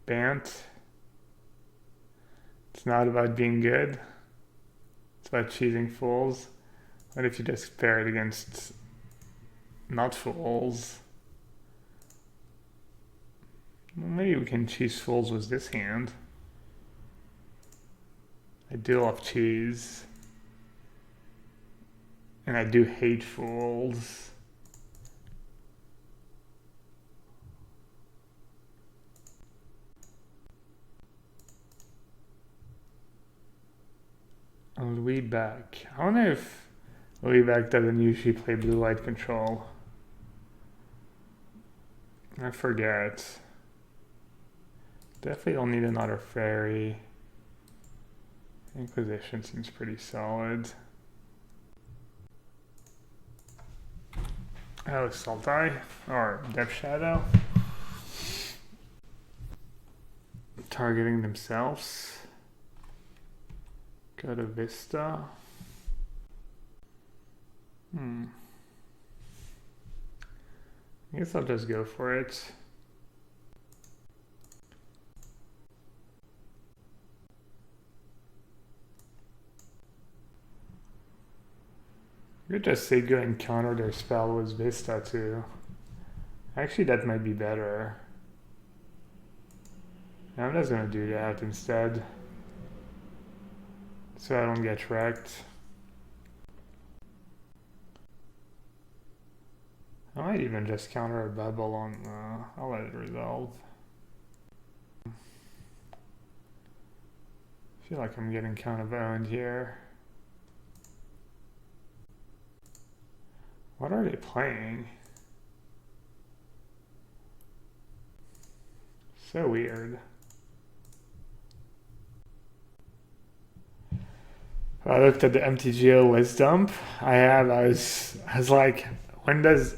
Bant. It's not about being good. It's about choosing fools. What if you just pair it against not fools? Well, maybe we can choose fools with this hand. I do love cheese. And I do hate fools. Louis back. I wonder if Louis back doesn't usually play blue-white control. I forget. Definitely don't need another fairy. Inquisition seems pretty solid. Oh, Sultai or Death Shadow. Targeting themselves. Go to Vista. I guess I'll just go for it. You could just say go and counter their spell with Vista too. Actually, that might be better. I'm just gonna do that instead. So I don't get wrecked. I might even just counter a bubble on, I'll let it resolve. I feel like I'm getting kind of owned here. What are they playing? So weird. I looked at the MTGO list dump I was like, when does,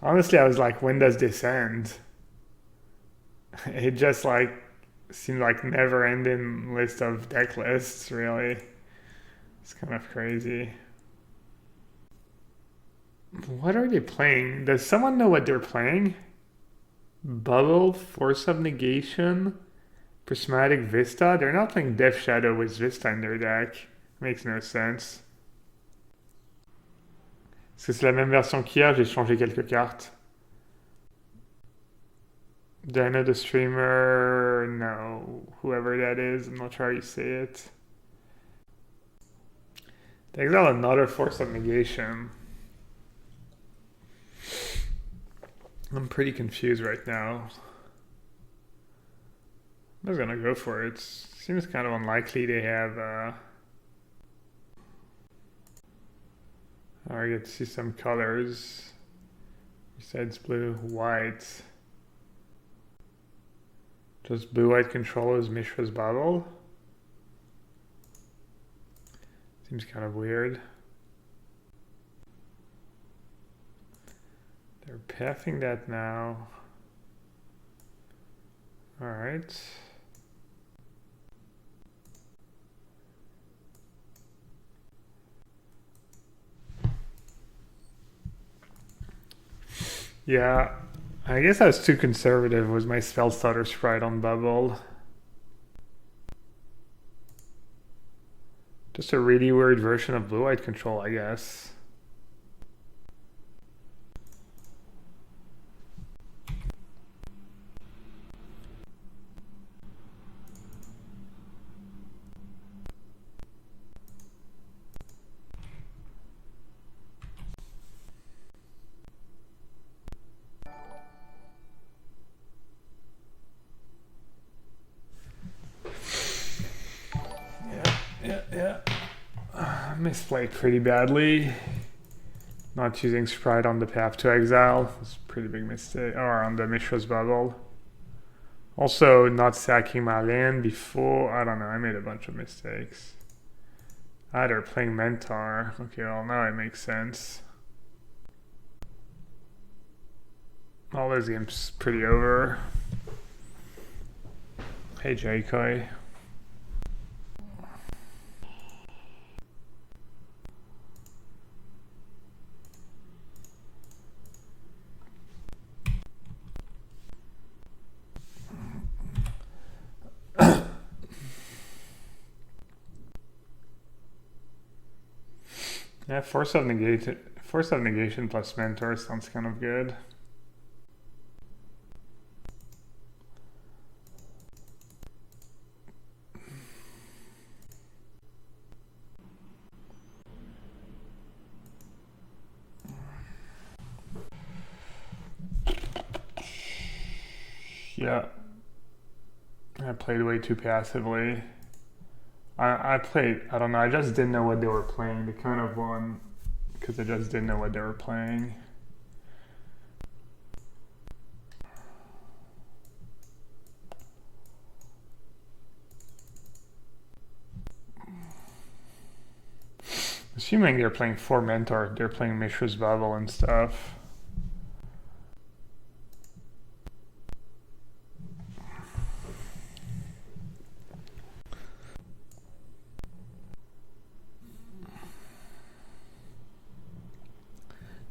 honestly, I was like, when does this end? It just like seemed like never ending list of deck lists, really. It's kind of crazy. What are they playing? Does someone know what they're playing? Bubble, Force of Negation, Prismatic Vista? They're not playing Death Shadow with Vista in their deck. Makes no sense. Est-ce que c'est la même version qu'hier? J'ai changé quelques cartes. Do I know the streamer? No. Whoever that is, I'm not sure how you say it. They exile another Force of Negation. I'm pretty confused right now. I'm just gonna go for it. Seems kind of unlikely they have I get to see some colors besides blue, white. Just blue-white control is Mishra's Bubble. Seems kind of weird. They're pathing that now. All right. Yeah, I guess I was too conservative with my spell starter sprite on Bubble. Just a really weird version of blue-white control, I guess. Yeah. Misplayed pretty badly. Not choosing Sprite on the path to exile was a pretty big mistake. Or on the Mishra's Bubble. Also, not sacking my land before. I don't know, I made a bunch of mistakes. Either playing Mentor. Okay, well, now it makes sense. All those games pretty over. Hey, J-Koi. Yeah, force of negation plus mentor sounds kind of good. Yeah, I played way too passively. I played, I don't know, I just didn't know what they were playing. They kind of won because I just didn't know what they were playing. Assuming they're playing 4 mentor, they're playing Mishra's Bubble and stuff.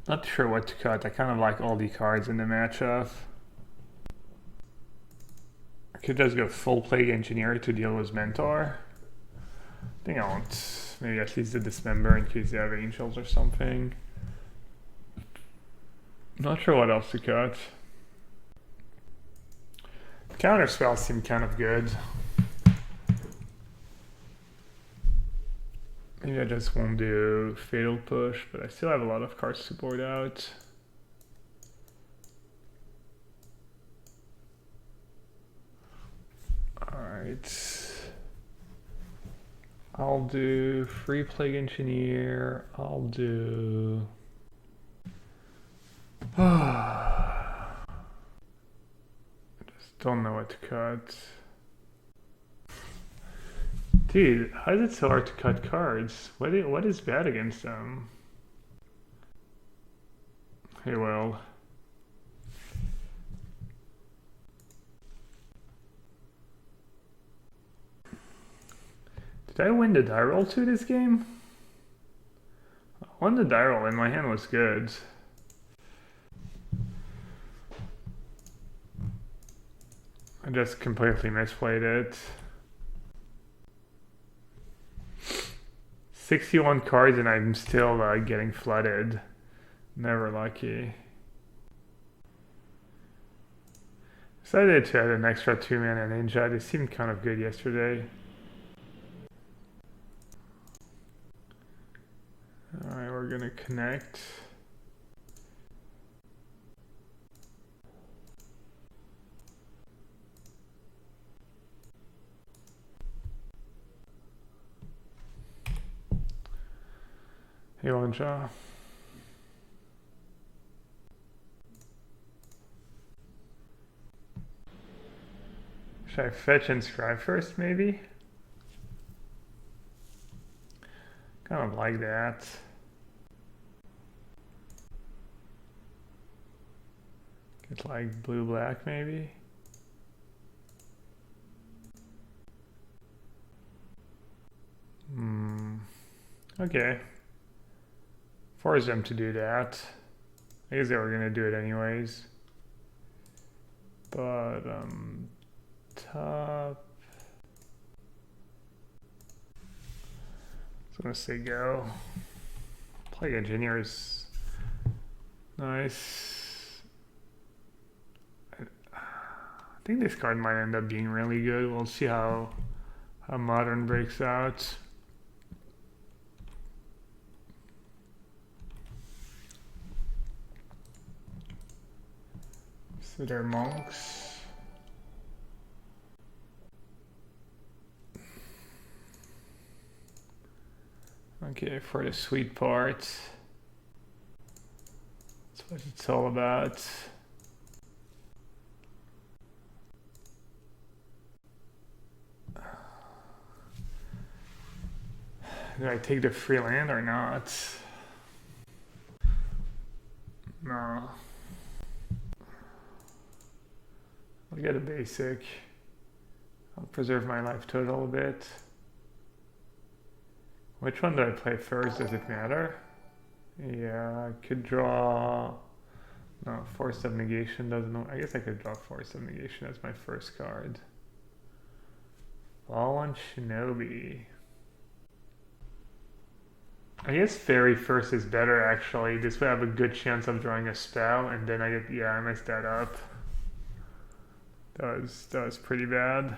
Not sure what to cut. I kind of like all the cards in the matchup. I could just go full Plague Engineer to deal with Mentor. I think I want maybe at least the Dismember in case they have Angels or something. Not sure what else to cut. Counter spells seem kind of good. Maybe I just won't do Fatal Push, but I still have a lot of cards to board out. Alright. I'll do Free Plague Engineer. I'll do... I just don't know what to cut. Dude, how is it so hard to cut cards? What is bad against them? Hey, well. Did I win the die roll too this game? I won the die roll and my hand was good. I just completely misplayed it. 61 cards and I'm still getting flooded. Never lucky. Decided to add an extra 2-mana ninja. They seemed kind of good yesterday. Alright, we're gonna connect. Hey, Lonja. Should I fetch and scry first, maybe? Kind of like that. Get like blue-black, maybe? Okay. Force them to do that. I guess they were gonna do it anyways. But, top. I was gonna say go. Plague Engineer's nice. I think this card might end up being really good. We'll see how Modern breaks out. So they're monks. Okay, for the sweet part. That's what it's all about. Do I take the free land or not? No. I'll get a basic. I'll preserve my life total a bit. Which one do I play first? Does it matter? Yeah, I could draw... No, Force of Negation doesn't... I guess I could draw Force of Negation as my first card. Fallen Shinobi. I guess Fairy first is better actually. This way I have a good chance of drawing a spell, and then I get, yeah, I messed that up. That was pretty bad.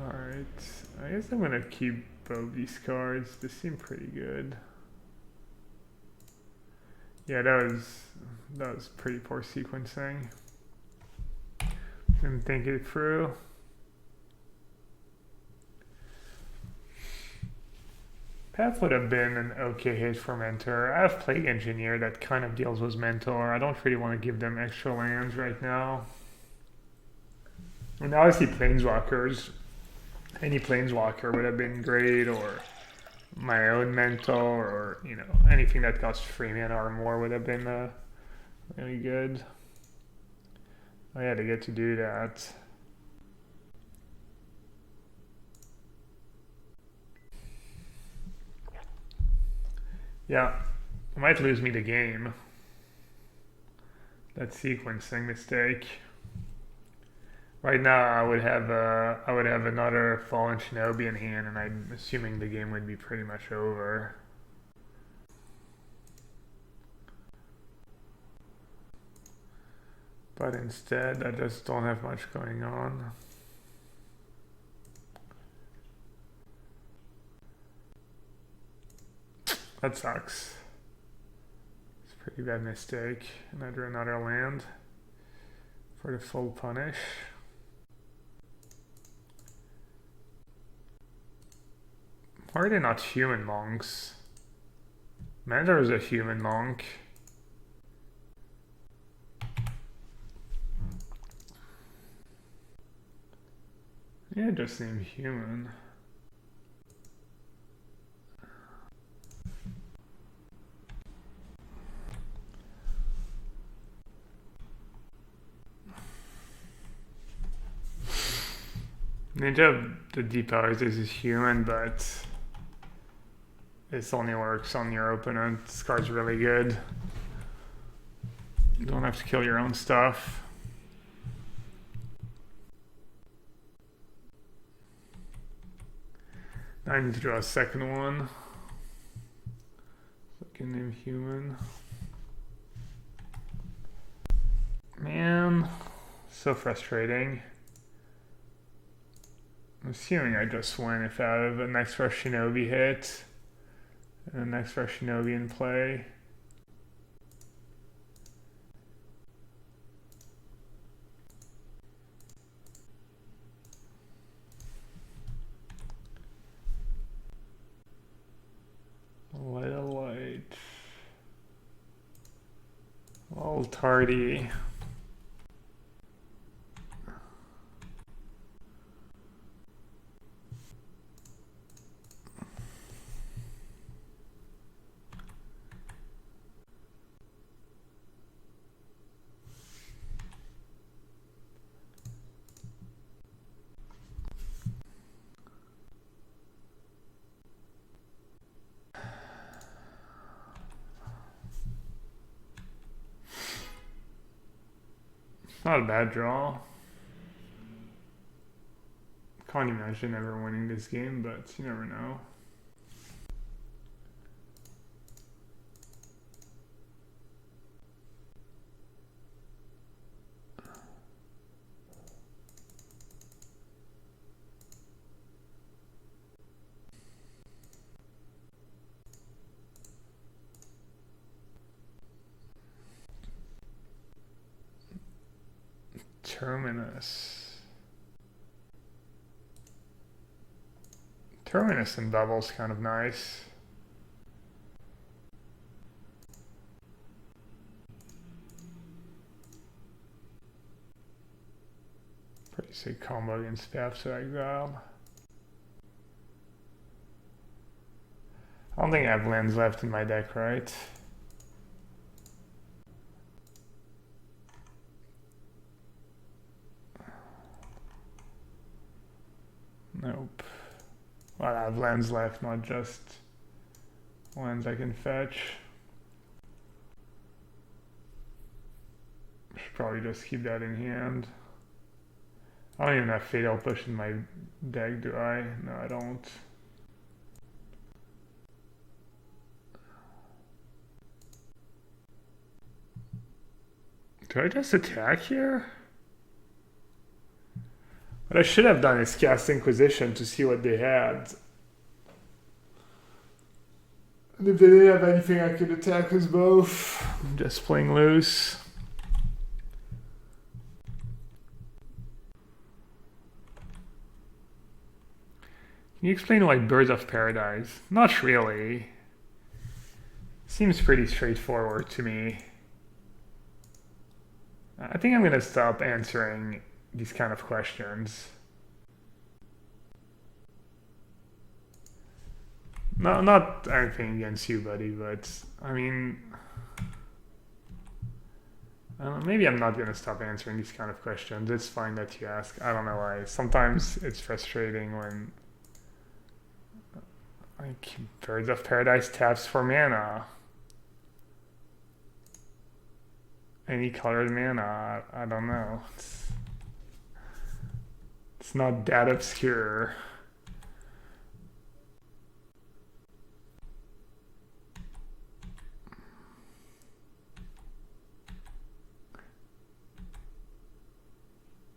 Alright, I guess I'm gonna keep both these cards. They seem pretty good. Yeah, that was pretty poor sequencing. Didn't think it through. Path would have been an okay hit for Mentor. I have Plague Engineer that kind of deals with Mentor. I don't really want to give them extra lands right now. And obviously Planeswalkers. Any Planeswalker would have been great, or my own Mentor, or, you know, anything that costs 3 mana or more would have been really good. I had to get to do that. Yeah, it might lose me the game. That sequencing mistake. Right now, I would have another Fallen Shinobi in hand, and I'm assuming the game would be pretty much over. But instead, I just don't have much going on. That sucks. It's a pretty bad mistake. And I drew another land for the full punish. Why are they not human monks? Mentor is a human monk. Yeah, it just seemed human. Ninja of the Deep Powers is human, but this only works on your opponent. This card's really good. You don't have to kill your own stuff. I need to draw a second one. So I can name human. Man, so frustrating. I'm assuming I just win if I have a next fresh Shinobi hit and a next fresh Shinobi in play. Little light. All tardy. Not a bad draw. Can't imagine ever winning this game, but you never know. Terminus. Terminus and Bubble's kind of nice. Pretty sick combo against Path to Exile. I don't think I have lands left in my deck, right? Nope. Well, I have lands left, not just lands I can fetch. Should probably just keep that in hand. I don't even have Fatal Push in my deck, do I? No, I don't. Do I just attack here? What I should have done is cast Inquisition to see what they had. And if they didn't have anything I could attack with both, I'm just playing loose. Can you explain why Birds of Paradise? Not really. Seems pretty straightforward to me. I think I'm going to stop answering these kind of questions. No, not anything against you, buddy, but I mean, maybe I'm not going to stop answering these kind of questions. It's fine that you ask. I don't know why. Sometimes it's frustrating when like Birds of Paradise taps for mana. Any colored mana, I don't know. It's not that obscure.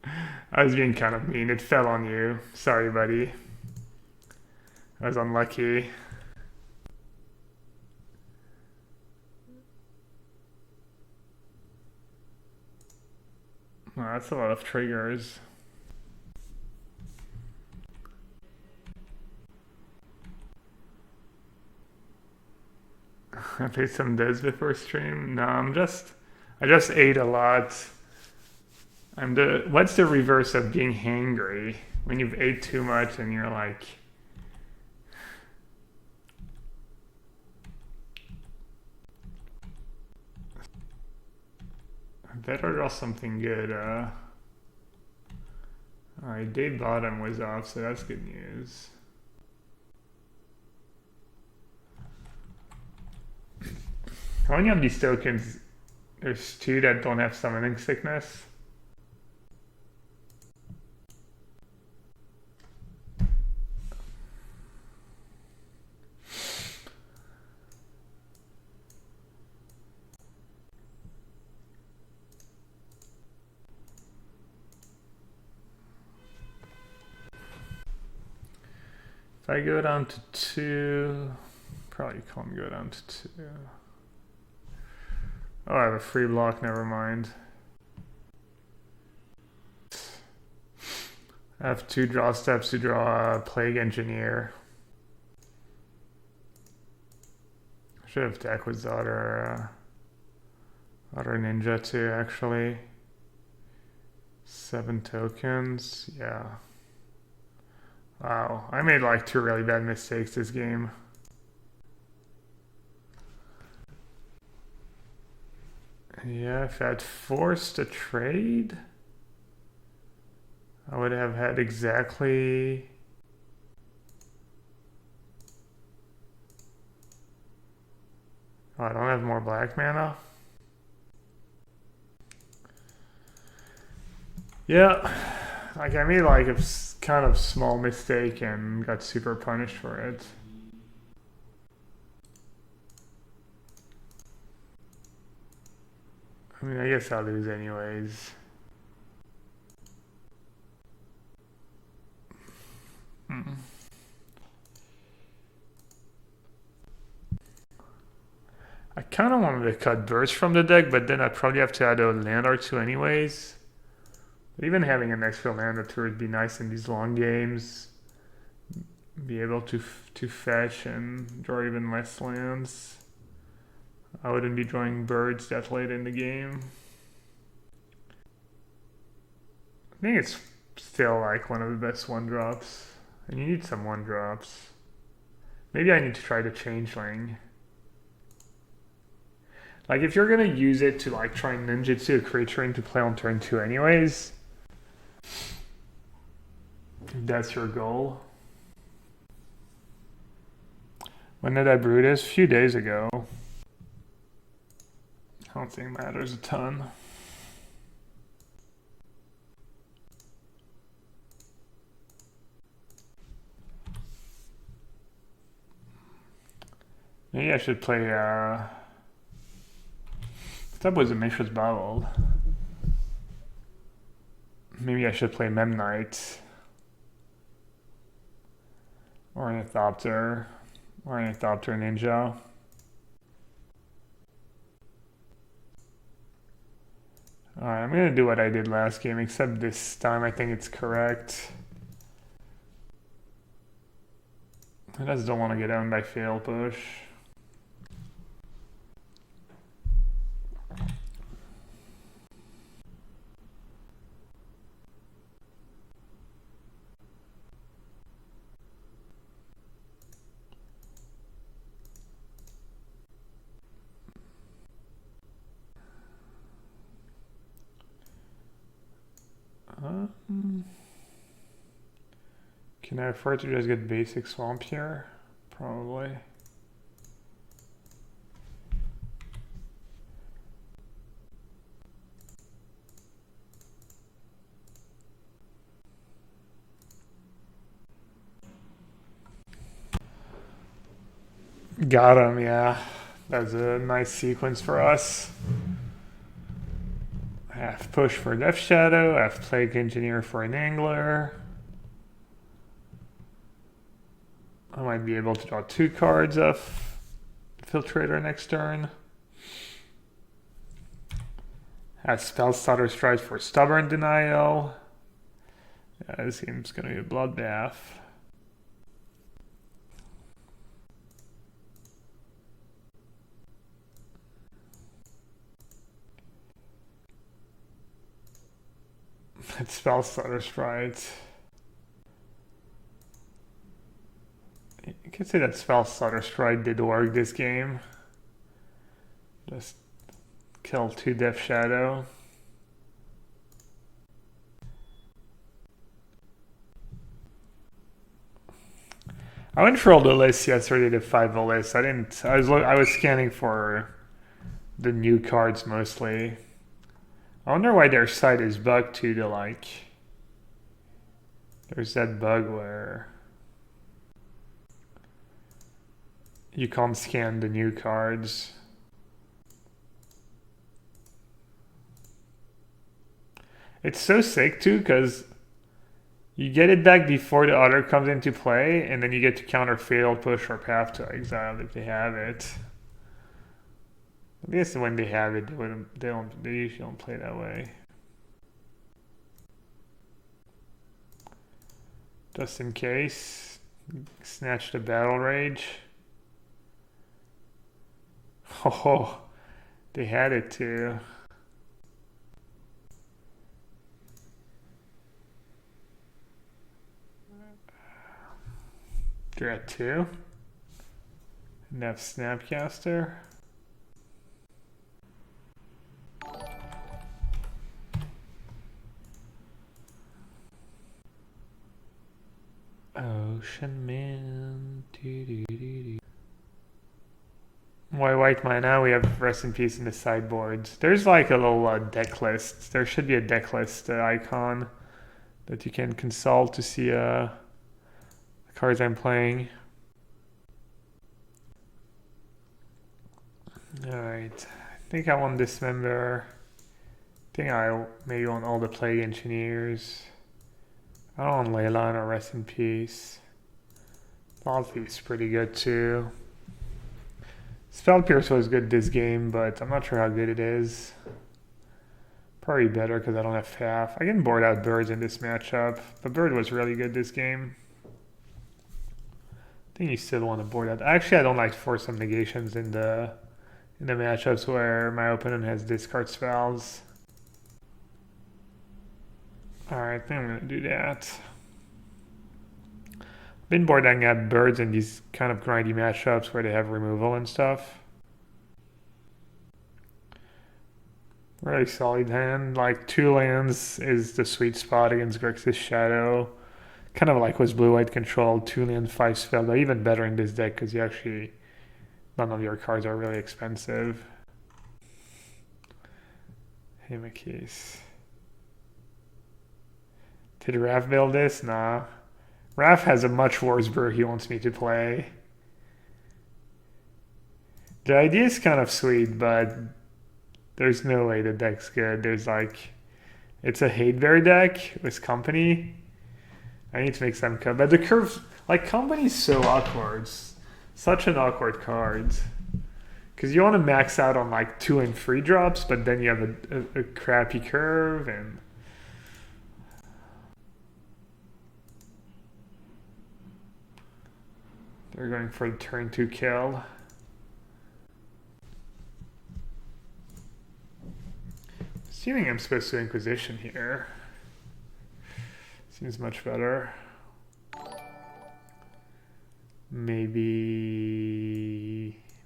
I was being kind of mean. It fell on you. Sorry, buddy. I was unlucky. Oh, that's a lot of triggers. I played some Des before stream. No, I just ate a lot. What's the reverse of being hangry? When you've ate too much and you're like, I better draw something good. Alright, day bottom was off, so that's good news. How many of these tokens? There's 2 that don't have summoning sickness. If I go down to 2, probably can't go down to 2. Oh, I have a free block, never mind. I have 2 draw steps to draw a Plague Engineer. I should have attacked with other ninja too, actually. 7 tokens, yeah. Wow, I made like 2 really bad mistakes this game. Yeah, if I'd forced a trade, I would have had exactly... Oh, I don't have more black mana? Yeah, like I made like a kind of small mistake and got super punished for it. I mean, I guess I'll lose anyways. I kind of wanted to cut Burst from the deck, but then I'd probably have to add a land or 2 anyways. But even having an extra land or 2 would be nice in these long games. Be able to fetch and draw even less lands. I wouldn't be drawing birds that late in the game. I think it's still like one of the best 1-drops. And you need some 1-drops. Maybe I need to try the Changeling. Like if you're gonna use it to like try and ninjutsu a creature into play on turn 2 anyways, if that's your goal. When did I brew this? A few days ago. I don't think it matters a ton. Maybe I should play, that was a Mishra's Bubble. Maybe I should play Memnite. Ornithopter. Ornithopter Ninja. Alright, I'm gonna do what I did last game, except this time I think it's correct. I just don't want to get owned by fail push. Can I afford to just get basic swamp here? Probably. Got him, yeah. That's a nice sequence for us. Half push for Death Shadow, half Plague Engineer for an Angler. I might be able to draw 2 cards of Filtrator next turn. Has Spell Stutter Stride for Stubborn Denial. Yeah, this game's gonna be a bloodbath. It's Spell Stutter Stride. You could say that Spell Stutter Stride did work this game. Just kill 2 Death Shadow. I went through all the lists yesterday, the 5 lists. I was scanning for the new cards mostly. I wonder why their site is bugged too, to like, there's that bug where you can't scan the new cards. It's so sick too, because you get it back before the other comes into play, and then you get to counter Fatal Push or Path to Exile if they have it. I guess when they have it, they usually don't play that way. Just in case, snatch the Battle Rage. Oh, they had it too. They're at 2. And have Snapcaster. Ocean Man. White mana, we have Rest in Peace in the sideboards. There's like a little deck list. There should be a deck list icon that you can consult to see the cards I'm playing. Alright, I think I want Dismember. I think I maybe want all the Plague Engineers. I don't want Leyline or Rest in Peace. Spell Thief's pretty good too. Spell Pierce was good this game, but I'm not sure how good it is. Probably better because I don't have half. I can board out Birds in this matchup, but Bird was really good this game. I think you still want to board out. Actually, I don't like to force some negations in the matchups where my opponent has discard spells. Alright, I think I'm going to do that. Been boarding out Birds in these kind of grindy matchups where they have removal and stuff. Really solid hand. Like 2 lands is the sweet spot against Grixis Shadow. Kind of like was blue-white controlled, 2 land, 5 spell, but even better in this deck because you actually, none of your cards are really expensive. Hey, my case. Did Raph build this? Nah. Raph has a much worse brew he wants me to play. The idea is kind of sweet, but there's no way the deck's good. There's like, It's a Hateberry deck with company. I need to make some cut. But the curve, like, company's so awkward. Such an awkward card. Because you want to max out on like 2 and 3 drops, but then you have a crappy curve and... They're going for the turn 2 kill. Assuming I'm supposed to Inquisition here. Seems much better. Maybe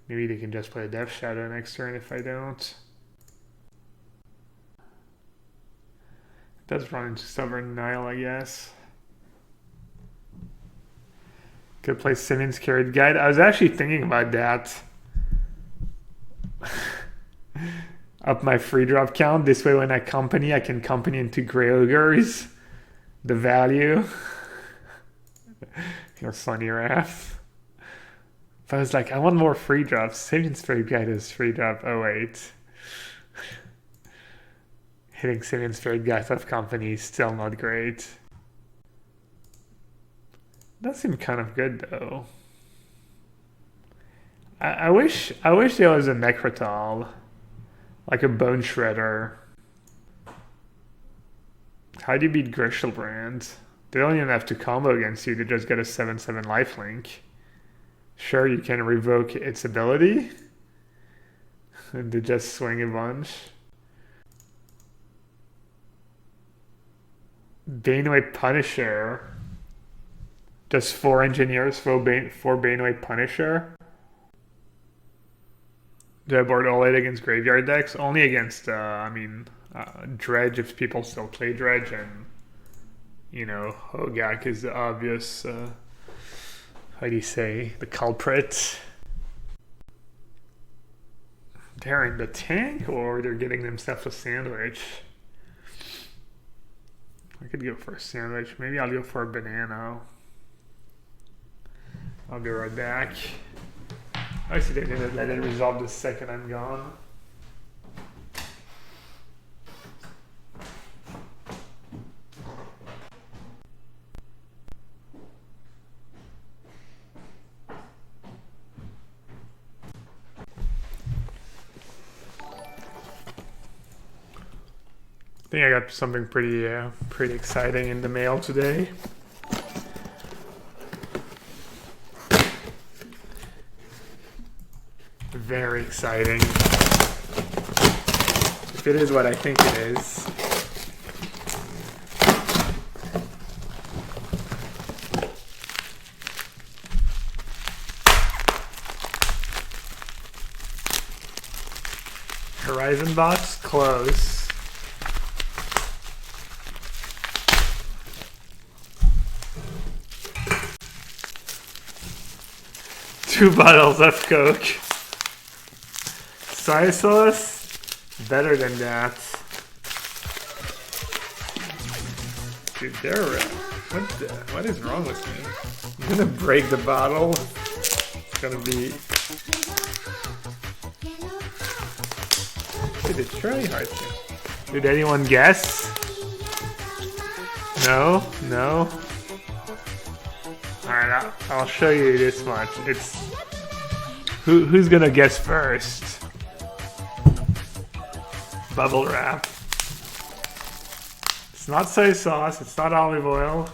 they can just play a Death Shadow next turn if I don't. It does run into Stubborn Denial, I guess. Could play Simmons Carried Guide. I was actually thinking about that. Up my free drop count. This way when I can company into Grey Ogres. The value. Sunny Wrath. But I was like, I want more free drops. Simmons Carried Guide is free drop. Oh wait. Hitting Simmons Carried Guide of company is still not great. That seemed kind of good though. I wish there was a Necrotal, like a Bone Shredder. How do you beat Grishelbrand? They don't even have to combo against you to just get a 7/7 lifelink. Sure, you can revoke its ability and to just swing a bunch. Baneway Punisher. Just 4 engineers for Baneway Punisher. Do I board all 8 against graveyard decks? Only against, Dredge if people still play Dredge, and, Hogak is the obvious, how do you say, the culprit. They're in the tank, or they're getting themselves a sandwich? I could go for a sandwich. Maybe I'll go for a banana. I'll be right back. Obviously, they're going to let it resolve the second I'm gone. I think I got something pretty exciting in the mail today. Very exciting. If it is what I think it is. Horizon box close. Two bottles of Coke. Soy sauce? Better than that. Dude, what is wrong with me? I'm gonna break the bottle. It's gonna be... Dude, it's really hard to... Did anyone guess? No? No? Alright, I'll show you this much. It's... Who's gonna guess first? Bubble wrap. It's not soy sauce. It's not olive oil.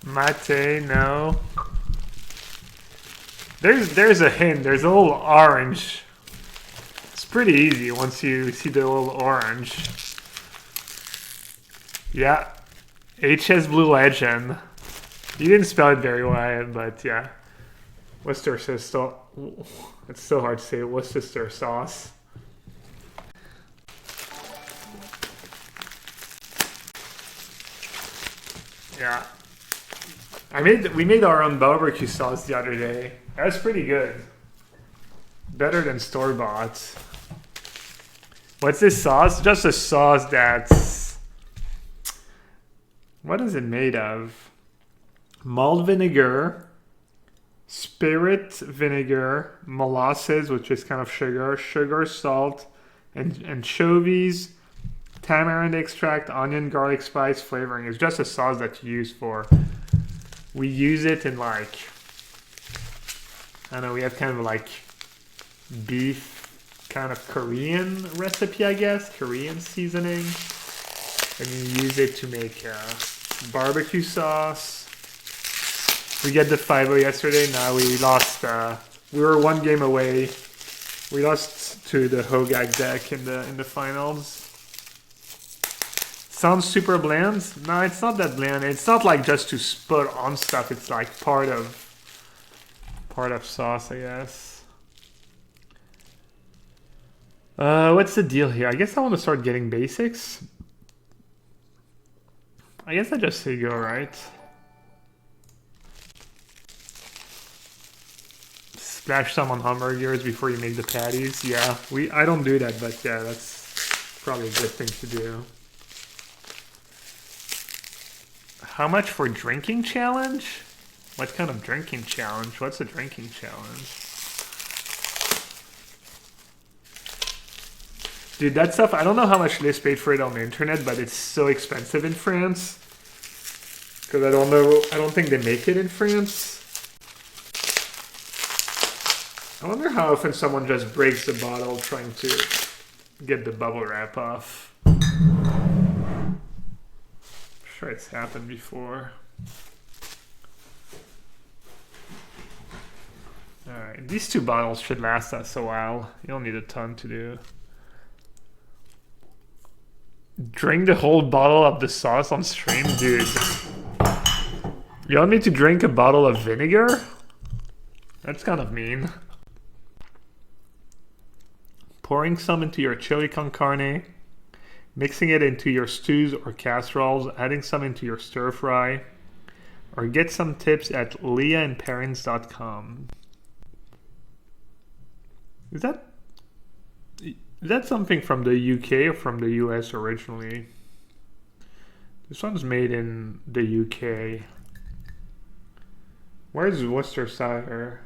Mate, no. There's a hint. There's a little orange. It's pretty easy once you see the little orange. Yeah. HS Blue Legend. You didn't spell it very well, but yeah. Worcestershire sauce. It's so hard to say. Worcestershire sauce. Yeah. We made our own barbecue sauce the other day. That was pretty good. Better than store-bought. What's this sauce? Just a sauce that's... What is it made of? Malt vinegar, spirit vinegar, molasses, which is kind of sugar, salt, anchovies, tamarind extract, onion, garlic, spice flavoring. It's just a sauce that you use for. We use it in like, I don't know, we have kind of like beef, kind of Korean recipe, I guess, Korean seasoning. And you use it to make barbecue sauce. We get the 5-0 yesterday. Now we lost. We were one game away. We lost to the Hogak deck in the finals. Sounds super bland. No, it's not that bland. It's not like just to put on stuff. It's like part of sauce, I guess. What's the deal here? I guess I want to start getting basics. I guess I just say go, right? Splash some on hamburgers before you make the patties. Yeah, I don't do that, but yeah, that's probably a good thing to do. How much for drinking challenge? What kind of drinking challenge? What's a drinking challenge? Dude, that stuff, I don't know how much Liz paid for it on the internet, but it's so expensive in France. Because I don't think they make it in France. I wonder how often someone just breaks the bottle trying to get the bubble wrap off. I'm sure it's happened before. Alright, these 2 bottles should last us a while. You don't need a ton to do. Drink the whole bottle of the sauce on stream? Dude. You want me to drink a bottle of vinegar? That's kind of mean. Pouring some into your chili con carne, mixing it into your stews or casseroles, adding some into your stir fry, or get some tips at leahandparents.com. Is that something from the UK or from the US originally? This one's made in the UK. Where's Worcestershire?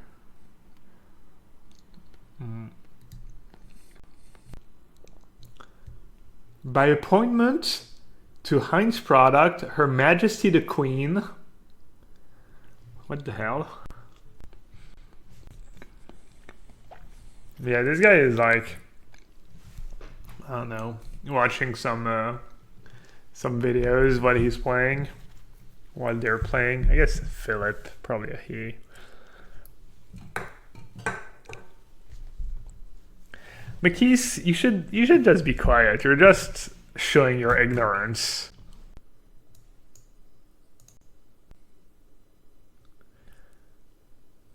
By appointment to Heinz product, Her Majesty the Queen. What the hell? Yeah, this guy is like, I don't know, watching some videos while he's playing, while they're playing. I guess Philip, probably a he. McKees, you should just be quiet. You're just showing your ignorance.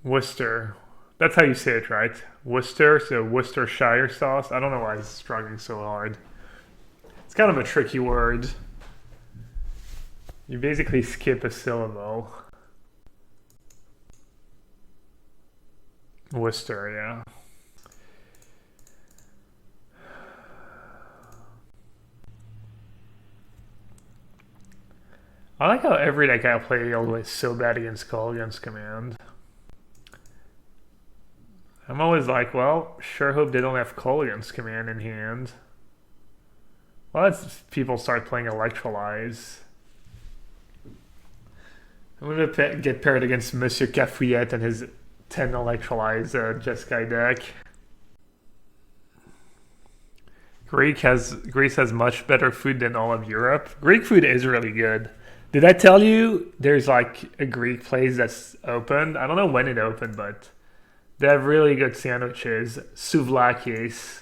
Worcester. That's how you say it, right? Worcester, so Worcestershire sauce. I don't know why he's struggling so hard. It's kind of a tricky word. You basically skip a syllable. Worcester, yeah. I like how every deck I play always so bad against Call Against Command. I'm always like, well, sure hope they don't have Call Against Command in hand. Well, that's people start playing Electrolyze. I'm gonna get paired against Monsieur Cafouillette and his 10 Electrolyze Jeskai deck. Greece has much better food than all of Europe. Greek food is really good. Did I tell you there's like a Greek place that's opened? I don't know when it opened, but they have really good sandwiches. Souvlakis.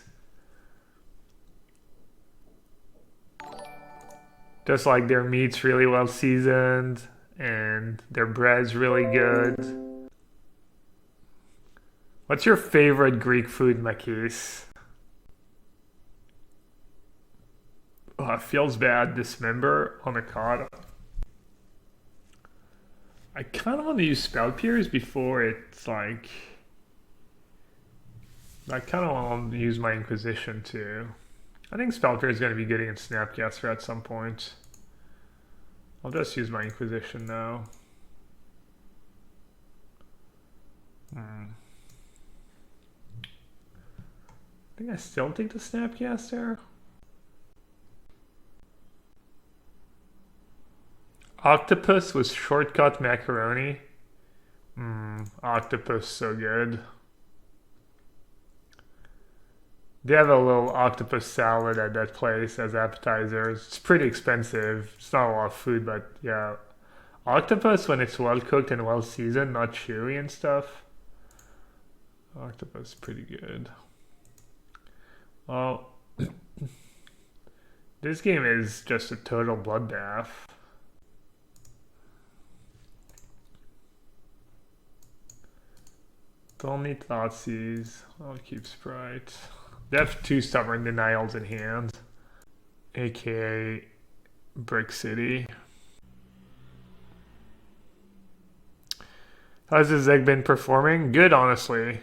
Just like their meat's really well seasoned and their bread's really good. What's your favorite Greek food, Makis? Oh, it feels bad. Dismember on a card. I kind of want to use Spell Pierce before it's like... I kind of want to use my Inquisition too. I think Spell Pierce is going to be good against Snapcaster at some point. I'll just use my Inquisition now. I think I still take the Snapcaster. Octopus with shortcut macaroni. Octopus so good. They have a little octopus salad at that place as appetizers. It's pretty expensive. It's not a lot of food, but yeah. Octopus, when it's well cooked and well seasoned, not chewy and stuff. Octopus is pretty good. Well, this game is just a total bloodbath. Don't need Thoughtseize. I'll keep Sprite. They have 2 Stubborn Denials in hand, aka Brick City. How's this egg been performing? Good, honestly.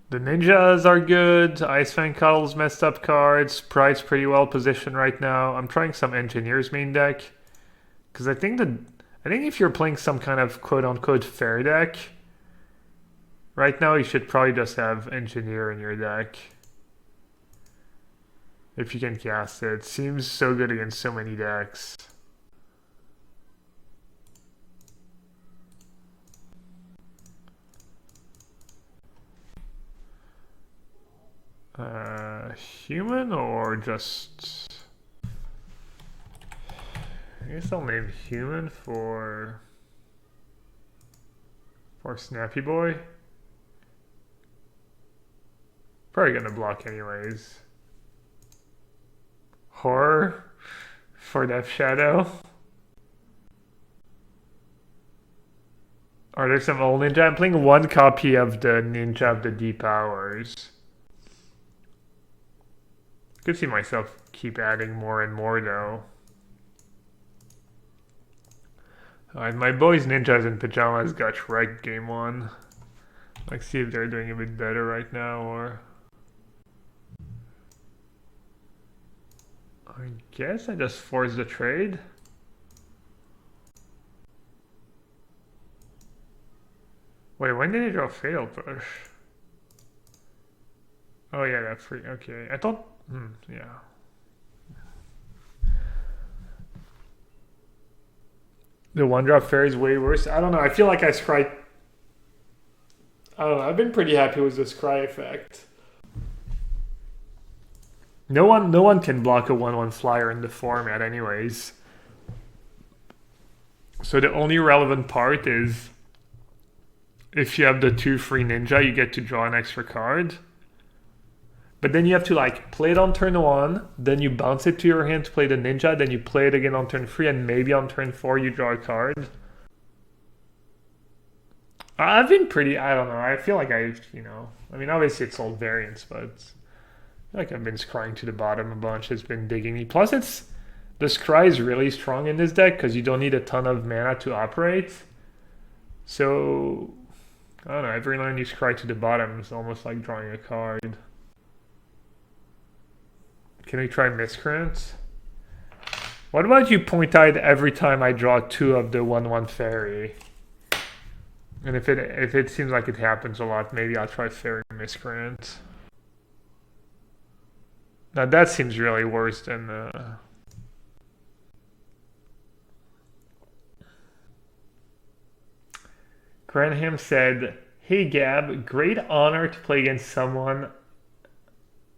The ninjas are good. Ice Fang Cuddle's messed up cards. Sprite's pretty well positioned right now. I'm trying some Engineer's main deck, because I think if you're playing some kind of quote-unquote fair deck, right now you should probably just have Engineer in your deck. If you can cast it. Seems so good against so many decks. Human or just... I guess I'll name human for Snappy Boy. Probably gonna block anyways. Horror for Death Shadow. Are there some old ninja? I'm playing 1 copy of the Ninja of the Deep Hours. Could see myself keep adding more and more though. Alright, my boys Ninjas in Pajamas got wrecked game 1. Let's see if they're doing a bit better right now, or... I guess I just forced the trade. Wait, when did they draw Fatal Push? Oh yeah, that's free. Okay, I thought... yeah. The 1-drop fairy is way worse. I don't know. I feel like I scry... I don't know. I've been pretty happy with the scry effect. No one can block a 1/1 flyer in the format anyways. So the only relevant part is if you have the 2 free ninja, you get to draw an extra card. But then you have to like play it on turn 1, then you bounce it to your hand to play the ninja, then you play it again on turn 3, and maybe on turn 4 you draw a card. I've been pretty, I don't know, I feel like I mean obviously it's all variants, but I feel like I've been scrying to the bottom a bunch. It's been digging me. Plus the scry is really strong in this deck because you don't need a ton of mana to operate. So, I don't know, every time you scry to the bottom is almost like drawing a card. Can we try Miscreant? What about you point-eyed every time I draw 2 of the 1/1 fairy? And if it seems like it happens a lot, maybe I'll try Fairy Miscreant. Now that seems really worse than Granham said, "Hey Gab, great honor to play against someone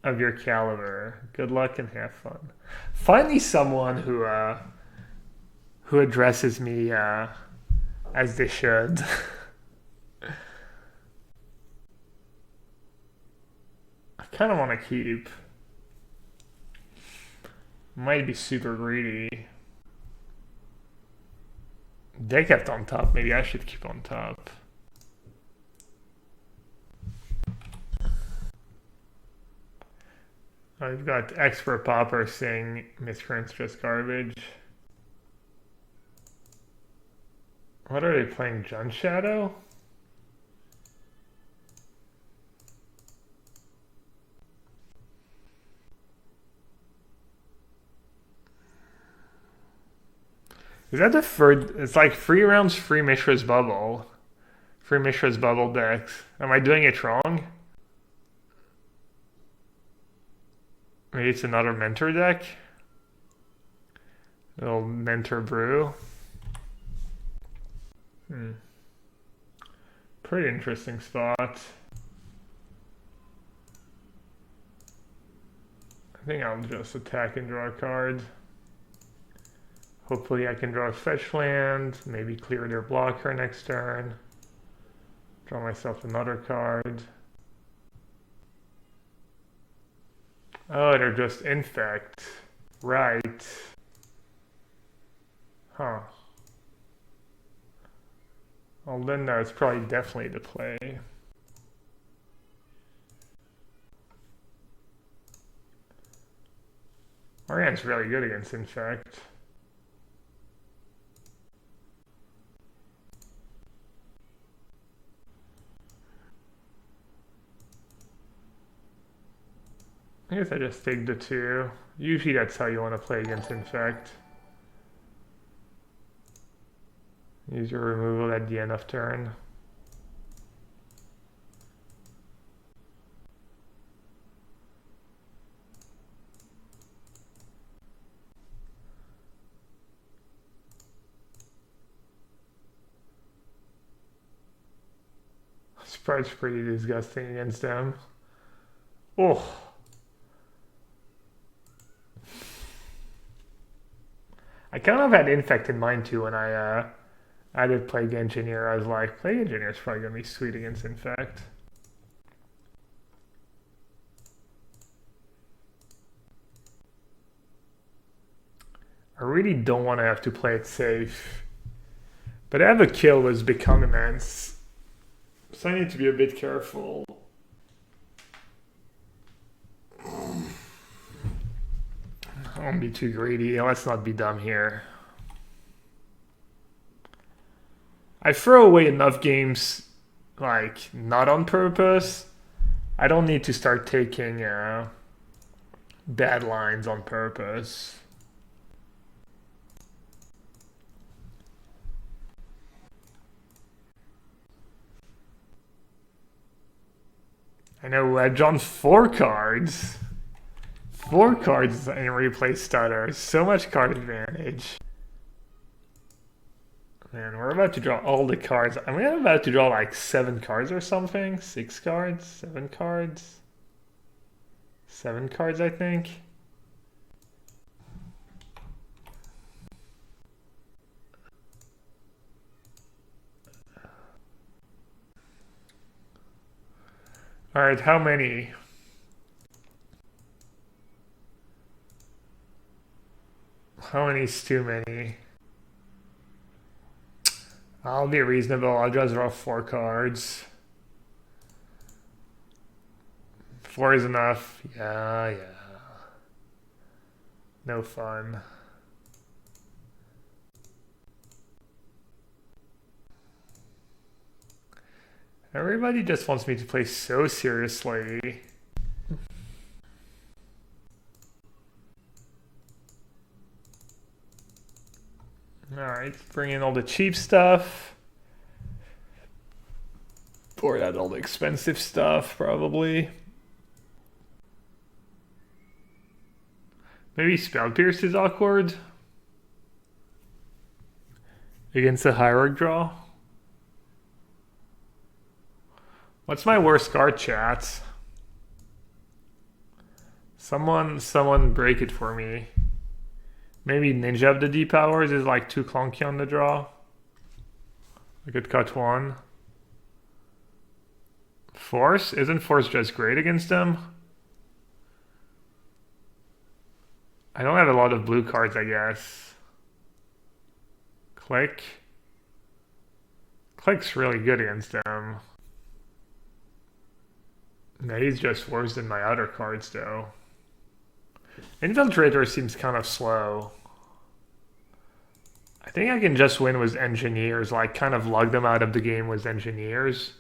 of your caliber. Good luck and have fun." Finally someone who addresses me as they should. I kind of want to keep. Might be super greedy. They kept on top. Maybe I should keep on top. I've got Expert Popper saying Miscreant's just garbage. What are they playing? Jun Shadow? Is that the third? It's like 3 rounds free Mishra's Bubble. Free Mishra's Bubble decks. Am I doing it wrong? Maybe it's another mentor deck? Little mentor brew. Pretty interesting spot. I think I'll just attack and draw a card. Hopefully I can draw a fetch land, maybe clear their blocker next turn. Draw myself another card. Oh, they're just infect. Right. Huh. Well then that's probably definitely the play. Our hand's really good against infect. I guess I just take the 2. Usually that's how you want to play against infect. Use your removal at the end of turn. Sprite's pretty disgusting against them. Oh. I kind of had infect in mind too when I did Plague Engineer. I was like, Plague Engineer is probably going to be sweet against infect. I really don't want to have to play it safe. But I have a kill was become immense. So I need to be a bit careful. I won't be too greedy. Let's not be dumb here. I throw away enough games, like, not on purpose. I don't need to start taking bad lines on purpose. I know I've drawn 4 cards. 4 cards in replay starter. So much card advantage. Man, we're about to draw all the cards. I'm about to draw like 7 cards or something. 6 cards? 7 cards? 7 cards, I think. Alright, how many? How many's too many? I'll be reasonable. I'll just draw 4 cards. 4 is enough. Yeah. No fun. Everybody just wants me to play so seriously. Alright, bring in all the cheap stuff. Pour out all the expensive stuff, probably. Maybe Spell Pierce is awkward. Against a Hierarch draw. What's my worst card, chat? Someone break it for me. Maybe Ninja of the D Powers is like too clunky on the draw. I could cut 1. Force? Isn't Force just great against them? I don't have a lot of blue cards, I guess. Click. Click's really good against them. No, he's just worse than my other cards, though. Infiltrator seems kind of slow. I think I can just win with Engineers, like kind of lug them out of the game with Engineers.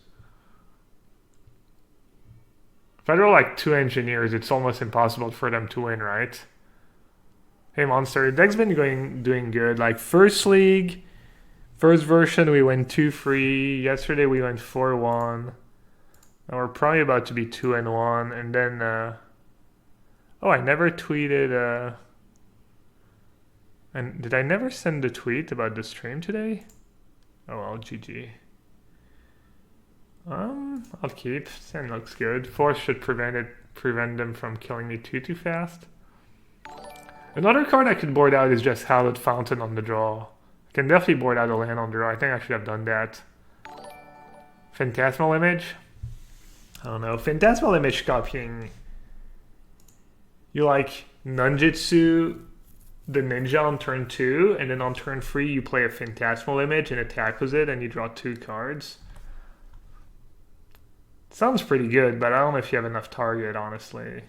If I draw like 2 Engineers, it's almost impossible for them to win, right? Hey Monster, your deck's been doing good. Like first league, first version we went 2-3. Yesterday we went 4-1. And we're probably about to be 2-1, and then oh, I never tweeted And did I never send a tweet about the stream today? Oh well, GG. I'll keep. Sand looks good. Force should prevent them from killing me too fast. Another card I could board out is just Hallowed Fountain on the draw. I can definitely board out a land on the draw. I think I should have done that. Phantasmal Image? I don't know. Phantasmal Image copying. You like Nunjutsu the ninja on turn 2, and then on turn 3 you play a Phantasmal Image and attack with it, and you draw 2 cards. Sounds pretty good, but I don't know if you have enough target, honestly.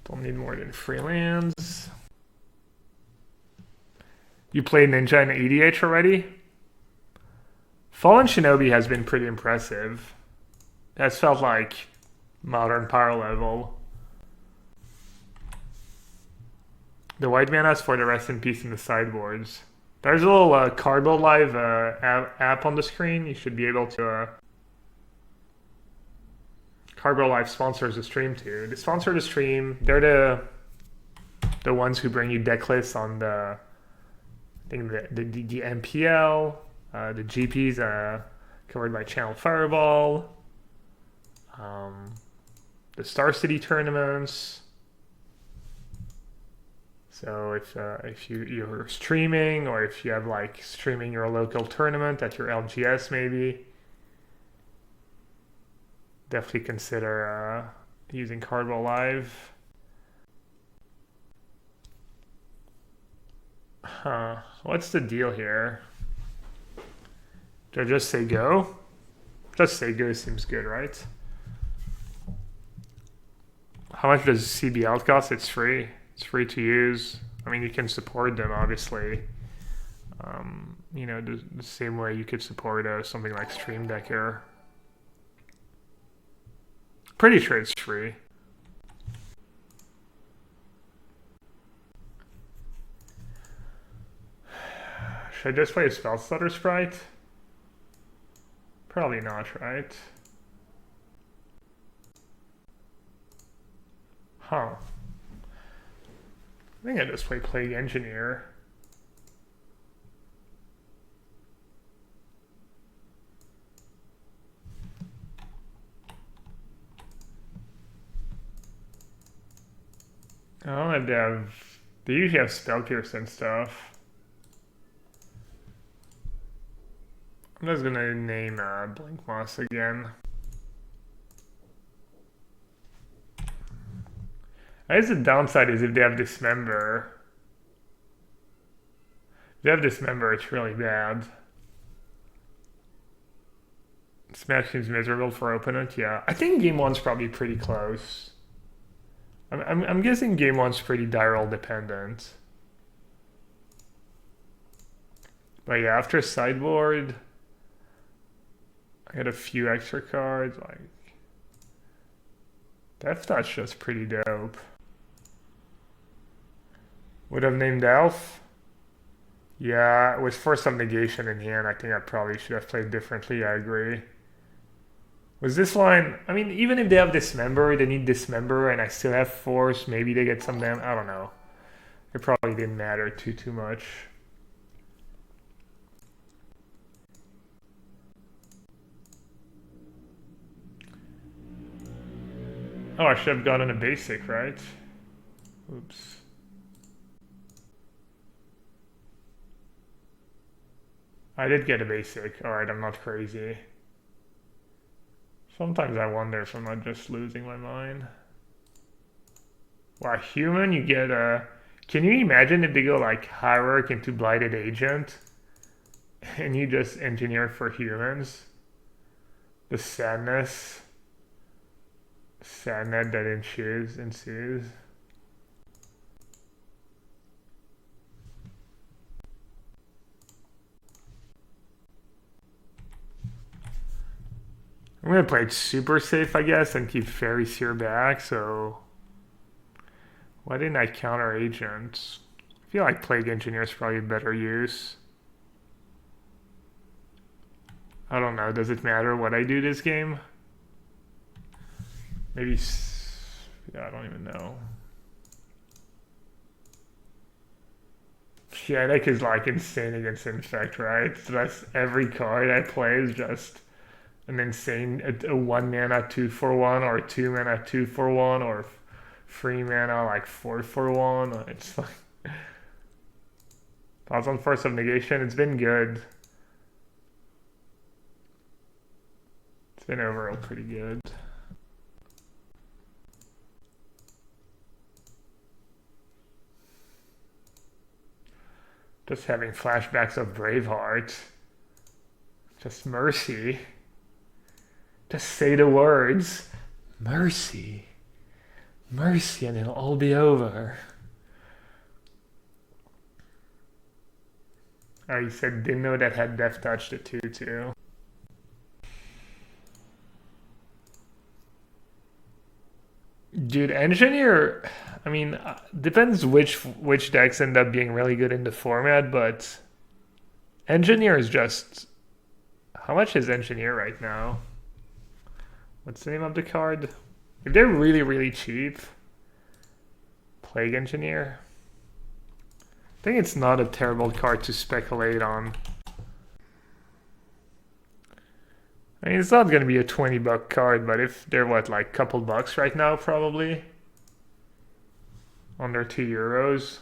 Don't need more than 3 lands. You played Ninja and EDH already? Fallen Shinobi has been pretty impressive. That's felt like modern power level. The white mana's for the rest in peace in the sideboards. There's a little Cardboard Live app on the screen. You should be able to... Gabriel Live sponsors the stream too. They sponsor the stream. They're the ones who bring you deck lists on the MPL, the GPs covered by Channel Fireball, the Star City tournaments. So if you're streaming, or if you have like streaming your local tournament at your LGS maybe, definitely consider using Cardboard Live. Huh. What's the deal here? Do I just say go? Just say go seems good, right? How much does CBL cost? It's free. It's free to use. I mean, you can support them, obviously. You know, the same way you could support something like Stream Deck here. Pretty sure it's free. Should I just play a Spell Stutter Sprite? Probably not, right? Huh. I think I just play Plague Engineer. I don't know if they have... They usually have Spell Pierce and stuff. I'm just gonna name Blink Moss again. I guess the downside is if they have Dismember. If they have Dismember, it's really bad. Smash seems miserable for opponent, yeah. I think game 1's probably pretty close. I'm guessing game 1's pretty Dyrel dependent. But yeah, after sideboard, I got a few extra cards, like Deathtouch just pretty dope. Would have named Elf. Yeah, with Force of Negation in hand, I think I probably should have played differently, I agree. Was this line, I mean, even if they have Dismember, they need Dismember, and I still have Force, maybe they get some damn, I don't know. It probably didn't matter too much. Oh, I should have gotten a basic, right? Oops. I did get a basic. Alright, I'm not crazy. Sometimes I wonder if I'm not just losing my mind. Wow, human, you get a... Can you imagine if they go like Hierarch into Blighted Agent and you just engineer for humans? The sadness. Sadness that ensues. I'm gonna play it super safe, I guess, and keep Fairy Seer back, so... Why didn't I counter Agent? I feel like Plague Engineer is probably a better use. I don't know. Does it matter what I do this game? Maybe... Yeah, I don't even know. Yeah, deck is like insane against Infect, right? So that's every card I play is just an insane a 1 mana 2/1 or a 2 mana 2/1 or 3 mana like 4/1. It's like Pause on Force of Negation. It's been good. It's been overall pretty good. Just having flashbacks of Braveheart. Just mercy. Just say the words. Mercy. Mercy, and it'll all be over. Oh, you said didn't know that had Deathtouch the 2/2. Dude, Engineer, I mean, depends which decks end up being really good in the format, but Engineer is just... How much is Engineer right now? What's the name of the card? If they're really, really cheap, Plague Engineer. I think it's not a terrible card to speculate on. I mean, it's not going to be a $20 card, but if they're what, like a couple bucks right now, probably under €2.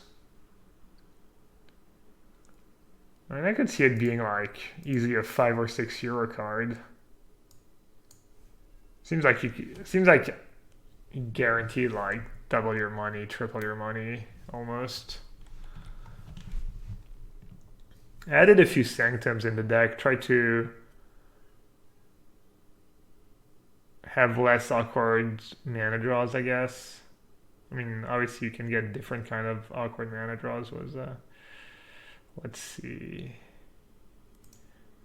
I mean, I could see it being like easily a €5 or €6 card. Seems like you guaranteed like double your money, triple your money, almost. Added a few Sanctums in the deck. Try to have less awkward mana draws, I guess. I mean, obviously you can get different kind of awkward mana draws. Let's see.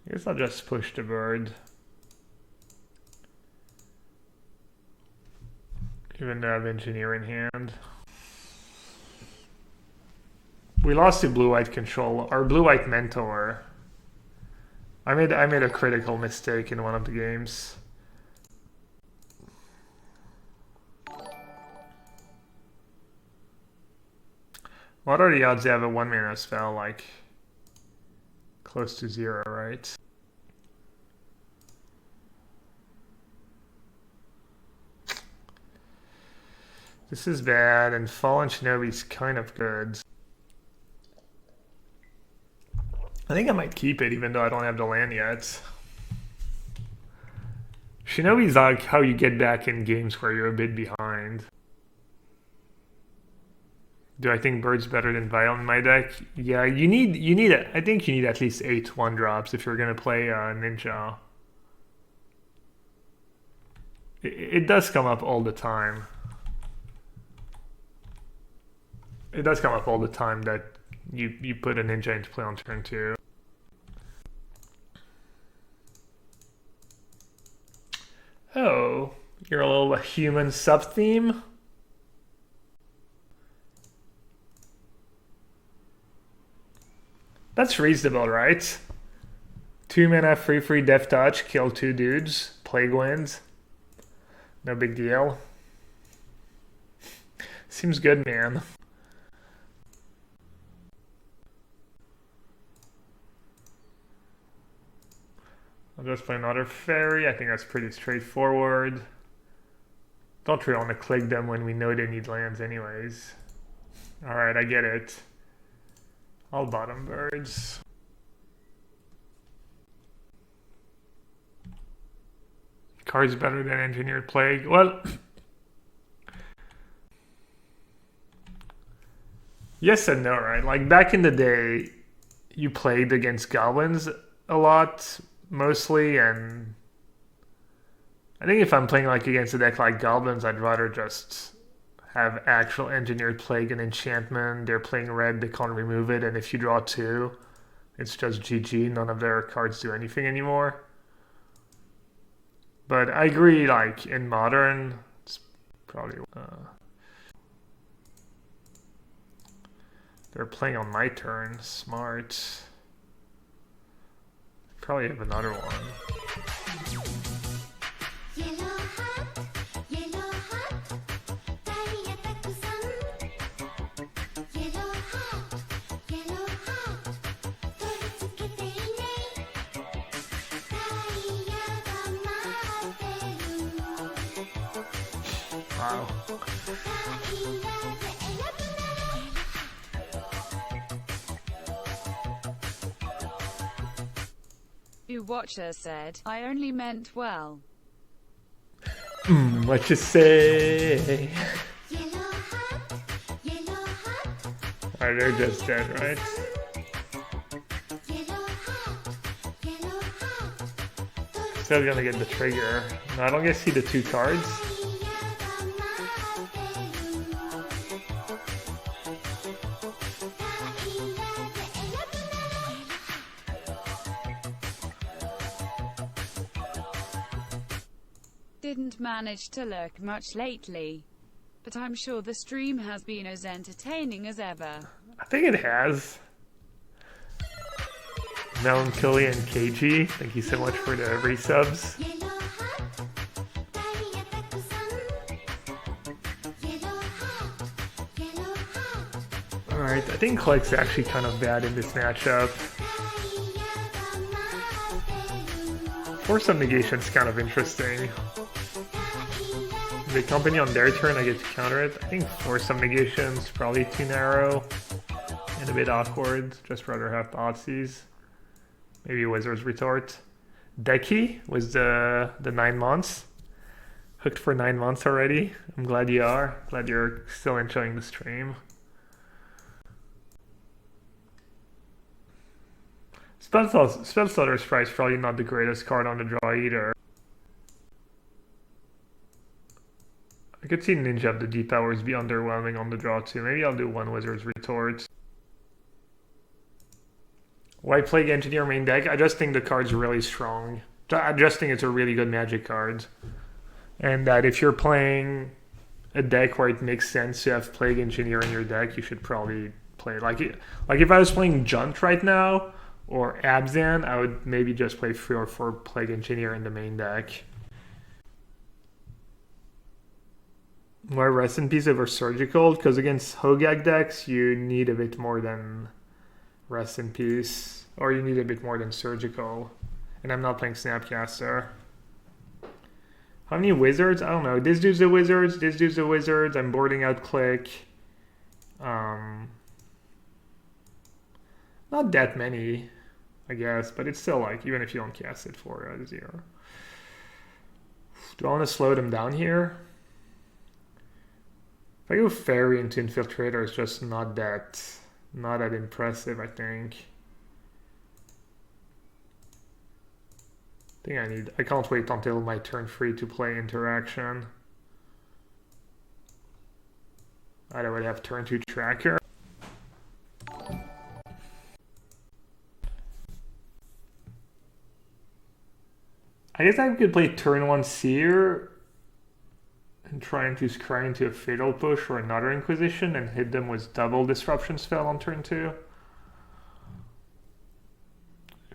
I guess I'll just push the bird. Even though I have Engineer in hand. We lost to blue-white control. Our blue-white mentor. I made a critical mistake in one of the games. What are the odds they have a 1 mana spell like close to 0, right? This is bad, and Fallen Shinobi's kind of good. I think I might keep it even though I don't have the land yet. Shinobi's like how you get back in games where you're a bit behind. Do I think Bird's better than Vial in my deck? Yeah, I think you need at least 8 1-drops if you're gonna play Ninja. It does come up all the time. It does come up all the time that you put a Ninja into play on turn 2. Oh, you're a little human sub-theme? That's reasonable, right? 2 mana free Deathtouch, kill 2 dudes, Plague wins. No big deal. Seems good, man. I'll just play another fairy. I think that's pretty straightforward. Don't really want to click them when we know they need lands anyways. Alright, I get it. All bottom birds. Card's better than Engineered Plague. Well, yes and no, right? Like back in the day, you played against goblins a lot, mostly, and I think if I'm playing like against a deck like goblins, I'd rather just have actual Engineered Plague and enchantment. They're playing red, they can't remove it, and if you draw 2, it's just GG. None of their cards do anything anymore. But I agree, like in modern, it's probably they're playing on my turn. Smart. Probably have another one. Wow. You watcher said, I only meant well. What you say? Alright, they're just dead, right? Still gonna get the trigger. No, I don't get to see the 2 cards. Didn't manage to lurk much lately, but I'm sure the stream has been as entertaining as ever. I think it has. Melancholy and KG, thank you so much for the resubs. Alright, I think Click's actually kind of bad in this matchup. Force of Negation's kind of interesting. The company on their turn, I get to counter it. I think Force of Negation's probably too narrow and a bit awkward. Just rather have Thoughtseize. Maybe Wizard's Retort. Decky was the 9 months. Hooked for 9 months already. I'm glad you are. Glad you're still enjoying the stream. Spellslaughter's Price probably not the greatest card on the draw either. I could see Ninja of the Deep Powers be underwhelming on the draw too. Maybe I'll do 1 Wizard's Retort. Why Plague Engineer main deck? I just think the card's really strong. I just think it's a really good Magic card. And that if you're playing a deck where it makes sense to have Plague Engineer in your deck, you should probably play like if I was playing Junt right now or Abzan, I would maybe just play 3 or 4 Plague Engineer in the main deck. More Rest in Peace over Surgical, because against Hogak decks, you need a bit more than Rest in Peace, or you need a bit more than Surgical. And I'm not playing Snapcaster. How many Wizards? I don't know. This dude's the Wizards, this dude's the Wizards. I'm boarding out Click. Not that many, I guess, but it's still like, even if you don't cast it for 0. Do I want to slow them down here? If I go Fairy into Infiltrator, it's just not that impressive, I think. I can't wait until my turn 3 to play Interaction. I would have turn 2 Tracker. I guess I could play turn 1 Seer and try and scry into a Fatal Push or another Inquisition and hit them with double Disruption spell on turn 2.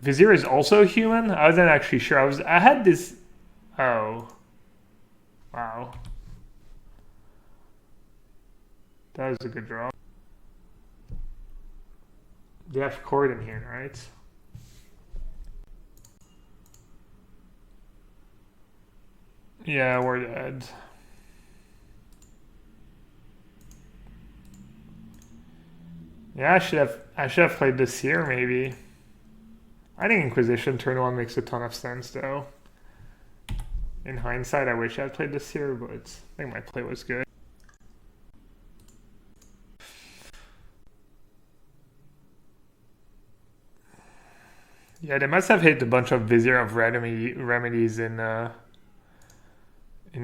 Vizier is also human? I wasn't actually sure. I had this... Oh. Wow. That was a good draw. They have Cord in here, right? Yeah, we're dead. Yeah, I should have played this here maybe. I think Inquisition turn 1 makes a ton of sense though. In hindsight, I wish I had played this here, but I think my play was good. Yeah, they must have hit a bunch of Vizier of Remedies in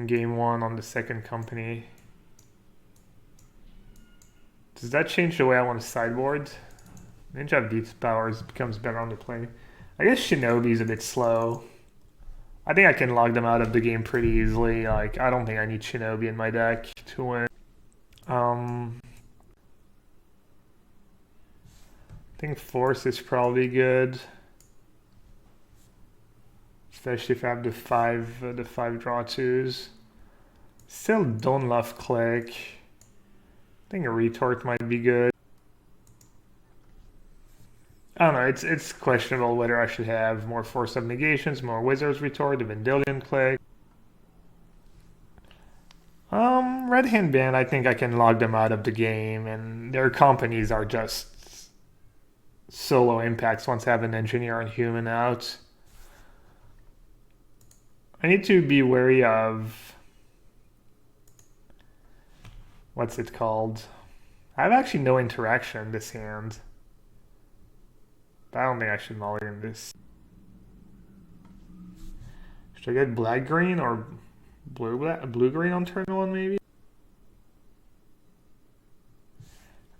game 1 on the second company. Does that change the way I want to sideboard? Ninja of Deep Powers becomes better on the play. I guess Shinobi's a bit slow. I think I can log them out of the game pretty easily. Like, I don't think I need Shinobi in my deck to win. I think Force is probably good. especially if I have the five draw twos. Still don't love click. I think a retort might be good. I don't know, it's questionable whether I should have more Force of Negations, more Wizard's Retort, the Vendilion click. Red Hand Band, I think I can log them out of the game, and their companies are just solo impacts once I have an Engineer and Human out. I need to be wary of... what's it called? I have actually no interaction in this hand. I don't think I should mulligan this. Should I get black-green or blue-green on turn one, maybe?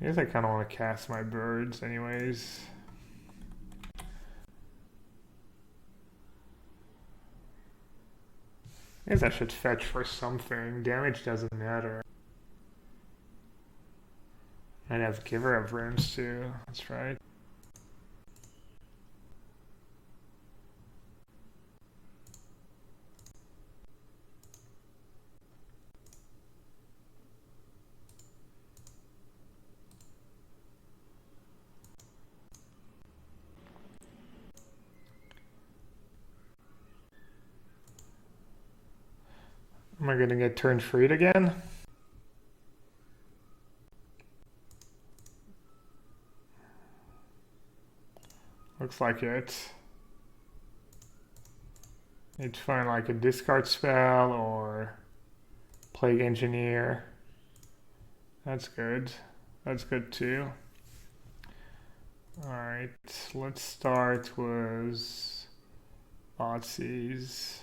I guess I kind of want to cast my birds anyways. I guess I should fetch for something. Damage doesn't matter. I'd have Giver of Runes too, that's right. Am I gonna get turned freed again? Looks like it. Need to find like a discard spell or Plague Engineer. That's good. That's good too. Alright, let's start with Otzies.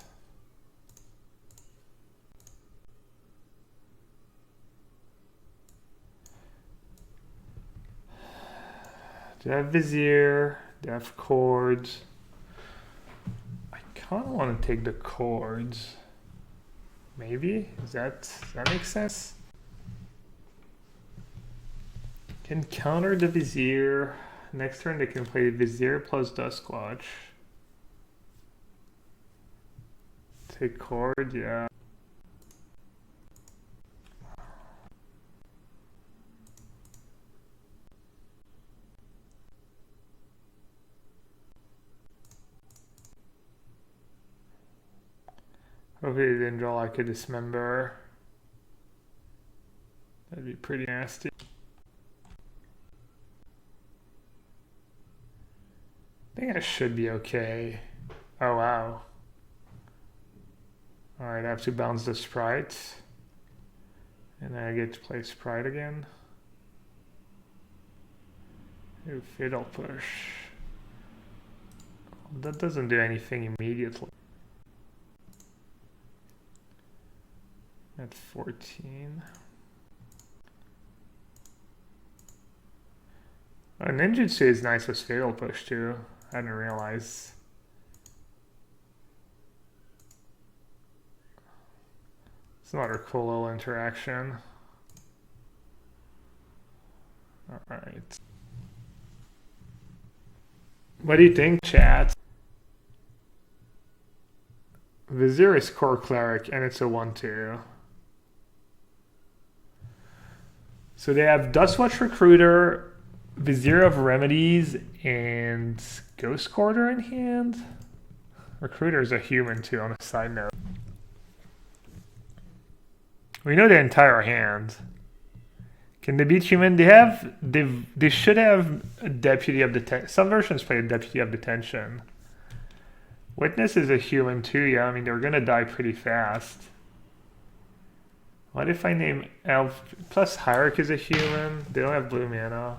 Do I have Vizier? Do I have Chords? I kind of want to take the Chords. Maybe? Does that make sense? Can counter the Vizier. Next turn they can play Vizier plus Duskwatch. Take Chord, yeah. Hopefully they didn't draw like a Dismember. That'd be pretty nasty. I think I should be okay. Oh wow. Alright, I have to bounce the Sprite. And then I get to play Sprite again. Ooh, Fatal Push. That doesn't do anything immediately. At 14. Oh, Ninjutsu is nice with Fatal Push too. I didn't realize. It's another cool little interaction. Alright. What do you think, chat? Vizier is Core Cleric and it's a 1-2. So they have Dustwatch Recruiter, Vizier of Remedies, and Ghost Quarter in hand. Recruiter is a human too, on a side note. We know the entire hand. Can they beat human? They should have a Deputy of Detention. Some versions play a Deputy of Detention. Witness is a human too, yeah. I mean, they're gonna die pretty fast. What if I name Elf plus Hierarch is a human? They don't have blue mana.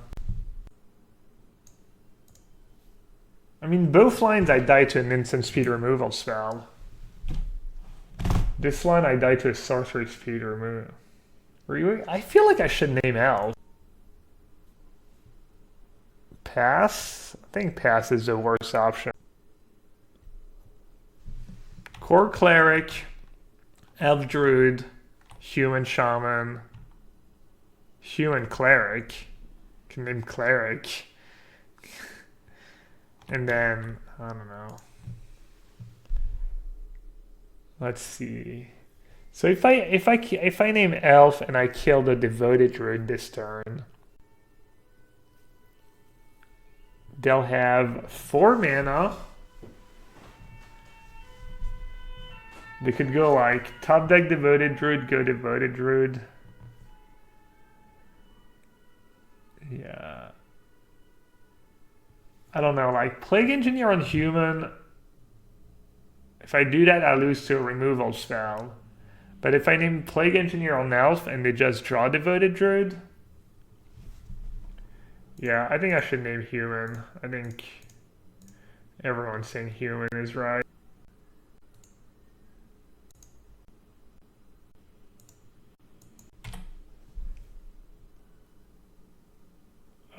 I mean, both lines I die to an instant speed removal spell. This line I die to a sorcery speed removal. I feel like I should name Elf. Pass? I think pass is the worst option. Core Cleric, Elf Druid, Human Shaman, Human Cleric, can name Cleric, and then, I don't know, Let's see. So if I name Elf and I kill the Devoted Druid this turn, they'll have 4 mana. They could go like top deck Devoted Druid, go Devoted Druid. Yeah. I don't know, like Plague Engineer on human. If I do that, I lose to a removal spell. But if I name Plague Engineer on Elf and they just draw Devoted Druid, yeah, I think I should name human. I think everyone saying human is right.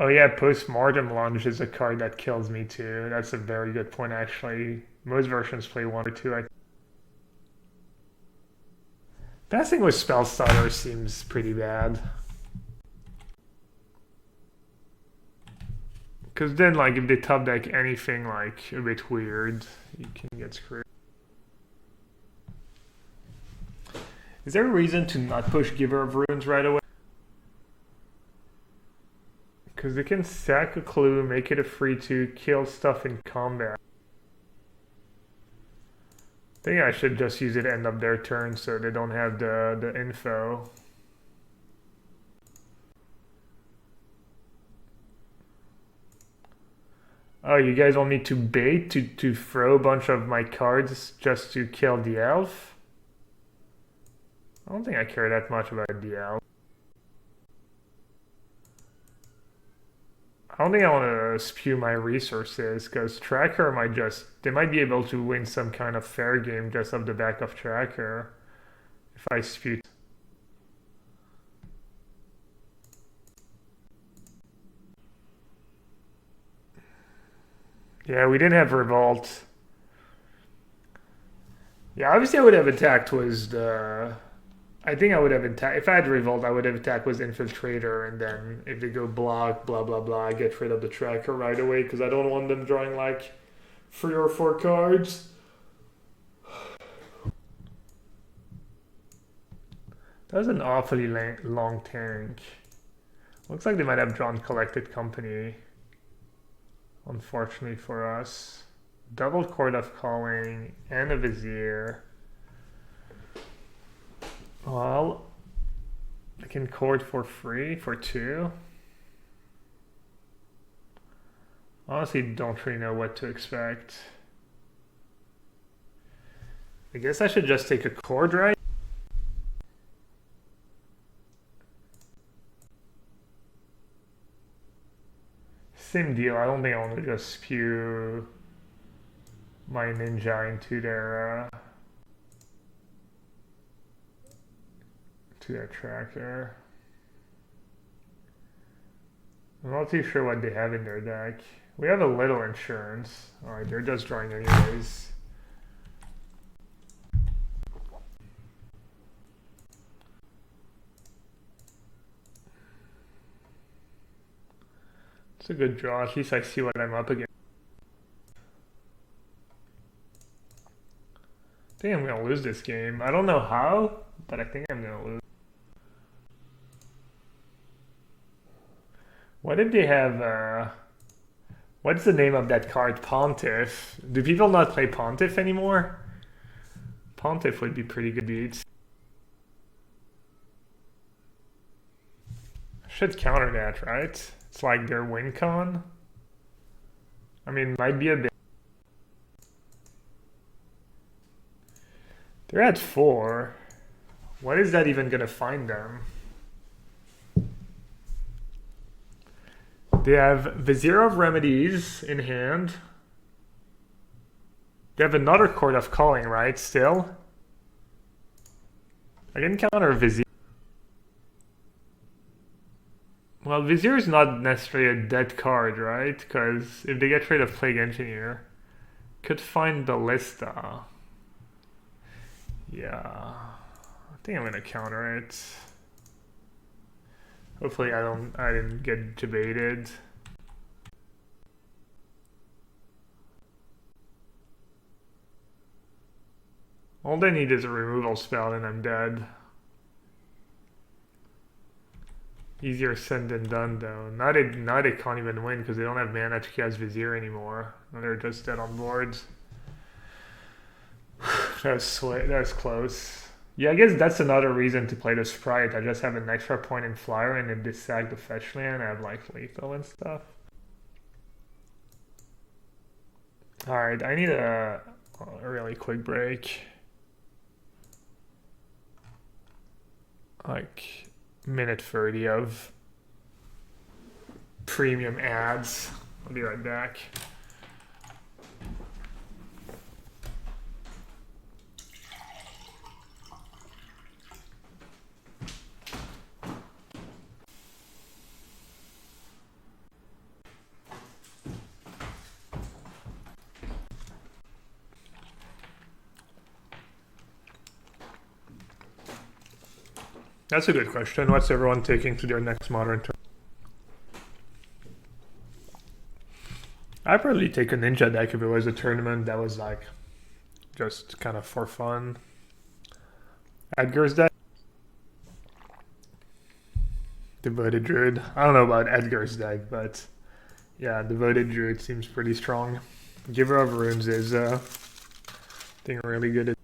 Oh yeah, Postmortem Lunge is a card that kills me too. That's a very good point actually. Most versions play 1 or 2. Passing with Spell Stutter seems pretty bad. Because then like if they top deck anything like a bit weird, you can get screwed. Is there a reason to not push Giver of Runes right away? Because they can sack a clue, make it a 3/2, kill stuff in combat. I think I should just use it end of their turn so they don't have the info. Oh, you guys want me to bait to throw a bunch of my cards just to kill the elf? I don't think I care that much about the elf. I don't think I want to spew my resources because Tracker might they might be able to win some kind of fair game just off the back of Tracker if I spew. Yeah, we didn't have Revolt. Yeah, obviously I would have attacked was the... I think I would have attacked... If I had Revolt, I would have attacked was Infiltrator, and then if they go block, blah, blah, blah, I get rid of the Tracker right away, because I don't want them drawing, like, 3 or 4 cards. That was an awfully long tank. Looks like they might have drawn Collected Company, unfortunately for us. Double Chord of Calling and a Vizier. Well, I can chord for free for 2. Honestly, don't really know what to expect. I guess I should just take a chord, right? Same deal. I don't think I want to just spew my ninja into their Tracker. I'm not too sure what they have in their deck. We have a little insurance. Alright, they're just drawing anyways. It's a good draw. At least I see what I'm up against. I think I'm going to lose this game. I don't know how, but I think I'm going to lose. What if they have, what's the name of that card? Pontiff. Do people not play Pontiff anymore? Pontiff would be pretty good beats. Should counter that, right? It's like their win con. I mean, might be a bit. They're at 4. What is that even gonna find them? They have Vizier of Remedies in hand. They have another Chord of Calling, right? Still? I can counter Vizier. Well, Vizier is not necessarily a dead card, right? Because if they get rid of Plague Engineer, could find Ballista. Yeah, I think I'm gonna counter it. Hopefully I didn't get debated. All they need is a removal spell and I'm dead. Easier said than done though. Now they can't even win because they don't have mana to cast Vizier anymore. They're just dead on boards. That was close. Yeah, I guess that's another reason to play the Sprite. I just have an extra point in Flyer and then dissack the fetch land. I have like lethal and stuff. Alright, I need a really quick break. Like minute 30 of premium ads. I'll be right back. That's a good question. What's everyone taking to their next modern tournament? I'd probably take a ninja deck if it was a tournament that was like just kind of for fun. Edgar's deck? Devoted Druid. I don't know about Edgar's deck, but yeah, Devoted Druid seems pretty strong. Giver of Runes is I think really good at.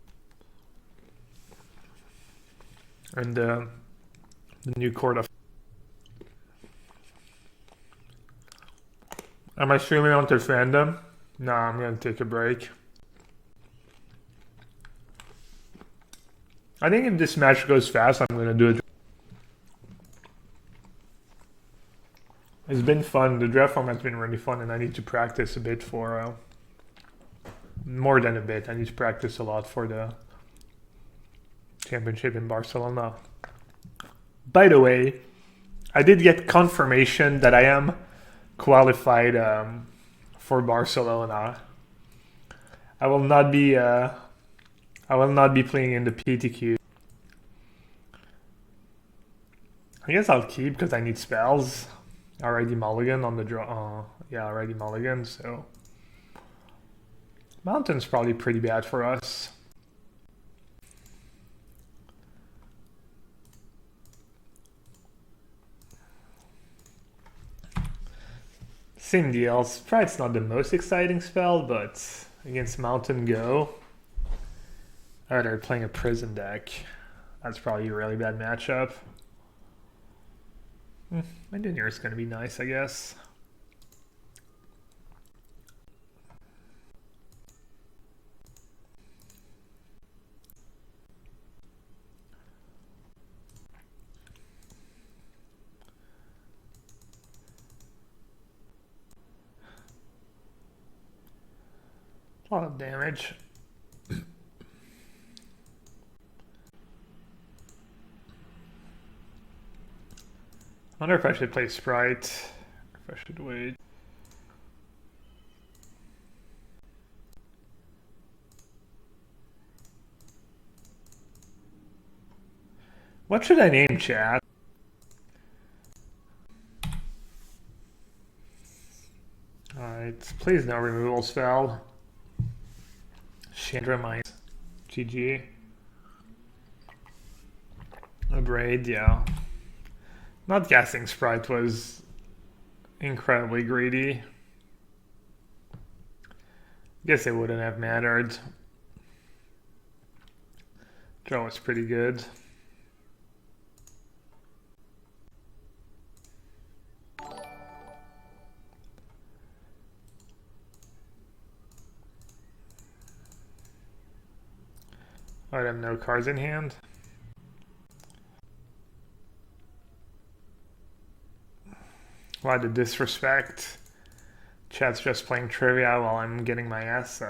And the new Court of... Am I streaming onto fandom? Nah, I'm gonna take a break. I think if this match goes fast, I'm gonna do it. It's been fun. The draft format's been really fun, and I need to practice a bit for... more than a bit. I need to practice a lot for the championship in Barcelona. By the way, I did get confirmation that I am qualified for Barcelona. I will not be playing in the PTQ. I guess I'll keep because I need spells. Already mulligan on the draw. Yeah, already mulligan. So Mountain's probably pretty bad for us. Same deal. Sprite's not the most exciting spell, but against Mountain Go. Oh, they're playing a prison deck. That's probably a really bad matchup. My Dinner is going to be nice, I guess. A lot of damage. I wonder if I should play Sprite, or if I should wait. What should I name chat? Alright, please no removal spell. Chandra Mines. GG. A braid, yeah. Not guessing Sprite was incredibly greedy. Guess it wouldn't have mattered. Draw was pretty good. I have no cards in hand. Why the disrespect? Chat's just playing trivia while I'm getting my ass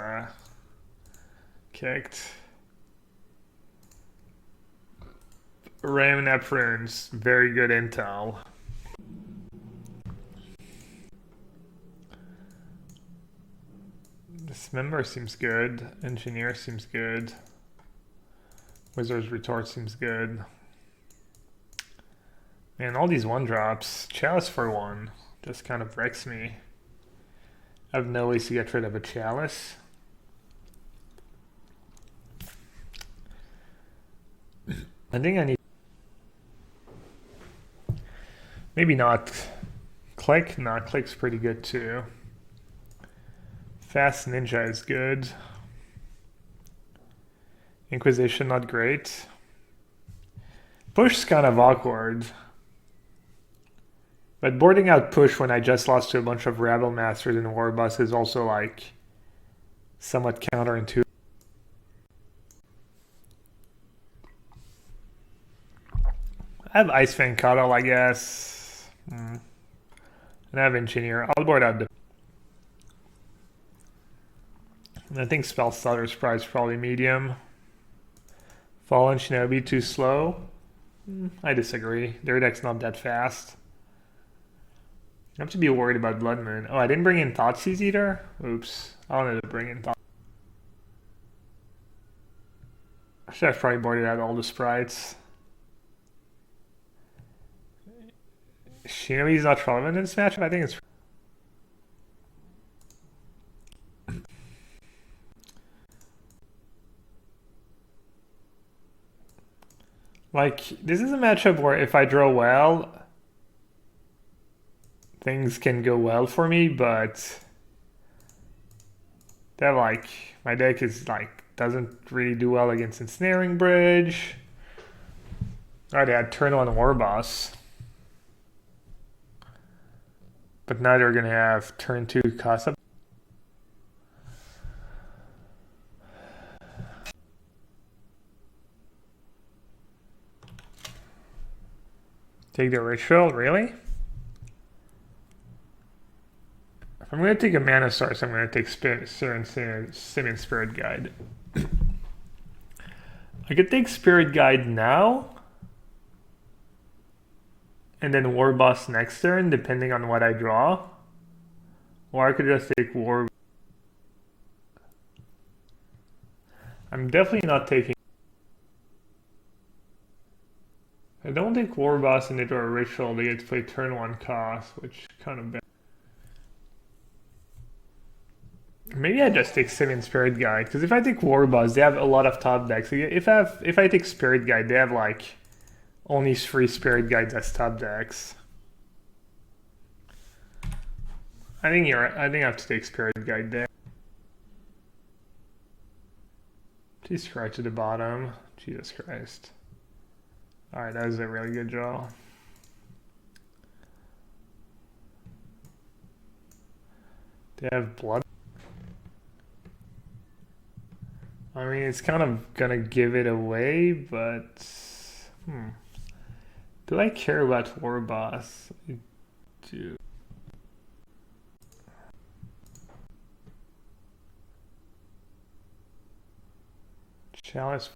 kicked. Ramonep Runes, very good intel. Dismember seems good. Engineer seems good. Wizard's Retort seems good. Man, all these one drops. Chalice for one just kind of wrecks me. I have no ways to get rid of a Chalice. I think I need... Maybe not. Click? No, click's pretty good too. Fast Ninja is good. Inquisition, not great. Push's kind of awkward. But boarding out Push when I just lost to a bunch of Rabble Masters in War Boss is also like somewhat counterintuitive. I have Ice Fang Cuddle, I guess. And I have Engineer. I'll board out the... And I think Spell Starter's price probably medium. Fallen Shinobi too slow. I disagree. Their deck's not that fast. I have to be worried about Blood Moon. Oh, I didn't bring in Thoughtseize either? Oops. I wanted to bring in Thoughtseize. I should have probably boarded out all the sprites. Shinobi's not relevant in this matchup. I think it's... Like, this is a matchup where if I draw well, things can go well for me, but that like, my deck is like, doesn't really do well against Ensnaring Bridge. Alright, I had turn 1 War Boss. But now they're gonna have turn 2 Casa. Take the Ritual, really? If I'm gonna take a Mana Source, I'm gonna take Simian Spirit Guide. I could take Spirit Guide now, and then War Boss next turn, depending on what I draw. Or I could just take War... I'm definitely not taking... I don't think War Boss and into a Ritual, they get to play turn 1 cost, which kind of bad. Maybe I just take Simian Spirit Guide, because if I take War Boss, they have a lot of top decks. If I take Spirit Guide, they have like only 3 Spirit Guides as top decks. I think I have to take Spirit Guide there. Please scratch to the bottom. Jesus Christ. Alright, that was a really good draw. They have blood. I mean, it's kind of gonna give it away, but... Do I care about War Boss? I do. Chalice.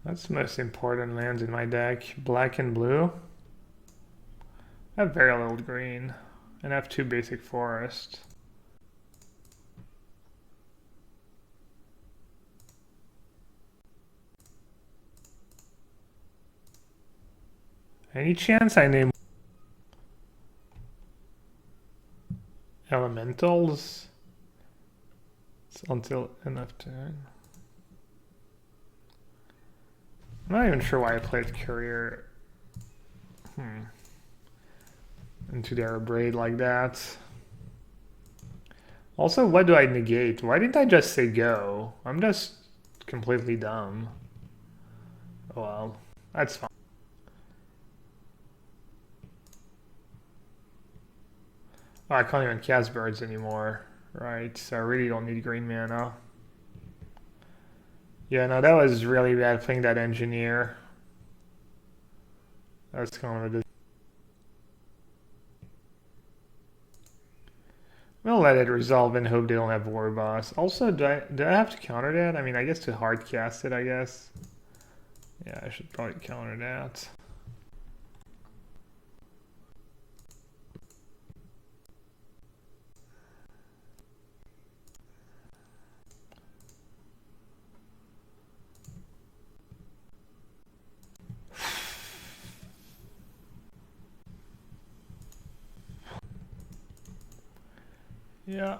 That's the most important lands in my deck. Black and blue. I have very little green. And I have 2 basic forests. Any chance I name elementals? It's until end of turn. I'm not even sure why I played Courier into their braid like that. Also, what do I negate? Why didn't I just say go? I'm just completely dumb. Oh well, that's fine. Oh, I can't even cast birds anymore. Right, so I really don't need green mana. Yeah, no, that was really bad playing that engineer. That's kind of a... I'm gonna let it resolve and hope they don't have War Boss. Also, do I have to counter that? I mean, I guess to hard cast it, I guess. Yeah, I should probably counter that. Yeah.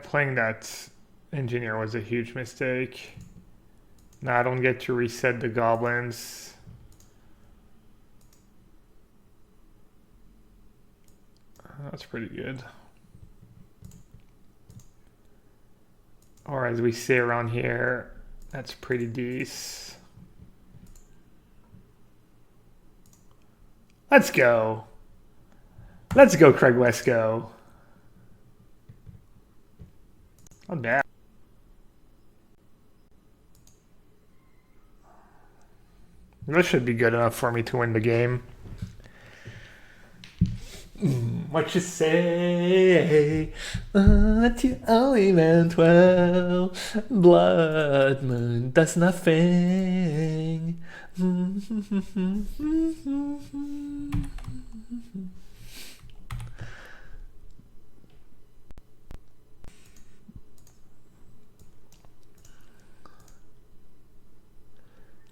Playing that engineer was a huge mistake. Now I don't get to reset the goblins. That's pretty good. Or as we say around here, that's pretty decent. Let's go. Let's go, Craig Wesco. Not bad. This should be good enough for me to win the game. What you say? That you only meant well. Blood moon does nothing.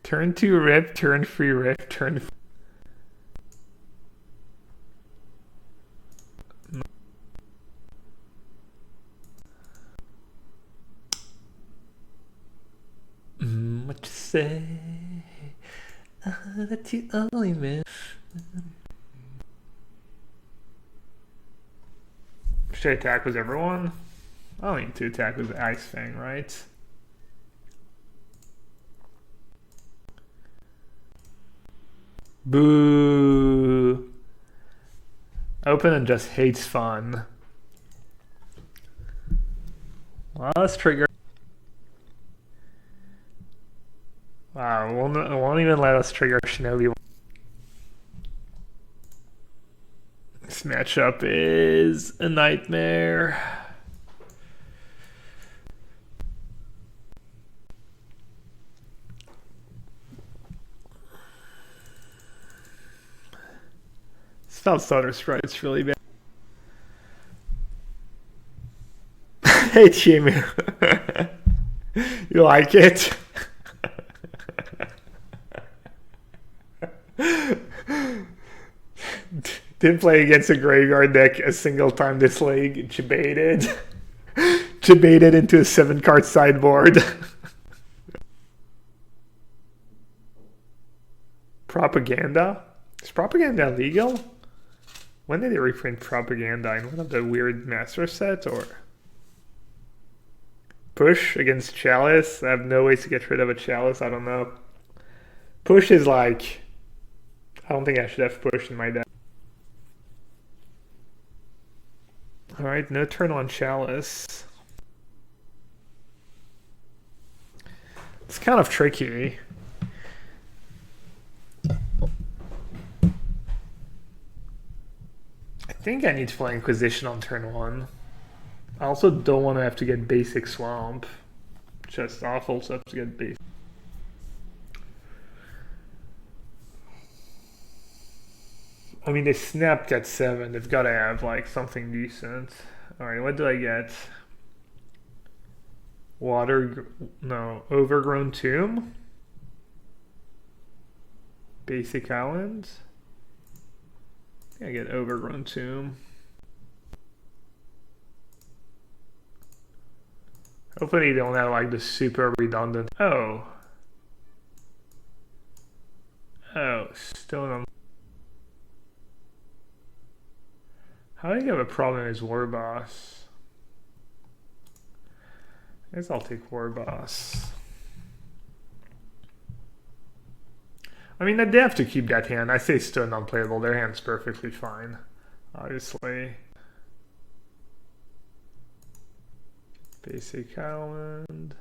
Turn 2 rip, turn 3 rip, turn. What you say? That you only meant. Should I attack with everyone? I don't need to attack with the Ice Fang, right? Boo! Opponent just hates fun. Well, let's trigger. Wow, it won't even let us trigger Shinobi. This matchup is a nightmare. Spell Stutter Sprite's really bad. Hey, Chimu. You like it? Didn't play against a graveyard deck a single time this league. Debated into a 7-card sideboard. Propaganda? Is propaganda illegal? When did they reprint propaganda? In one of the weird master sets, or push against Chalice? I have no ways to get rid of a Chalice. I don't know. Push is like, I don't think I should have push in my deck. Alright, no turn on Chalice. It's kind of tricky. I think I need to play Inquisition on turn 1. I also don't want to have to get basic Swamp. Just awful stuff to get basic. I mean, they snapped at 7. They've got to have, like, something decent. Alright, what do I get? Overgrown Tomb? Basic Island? I get Overgrown Tomb. Hopefully they don't have, like, the super redundant. Oh, Stone on. How do you have a problem as War Boss? I guess I'll take War Boss. I mean, they have to keep that hand. I say Stone unplayable. Their hand's perfectly fine, obviously. Basic Island.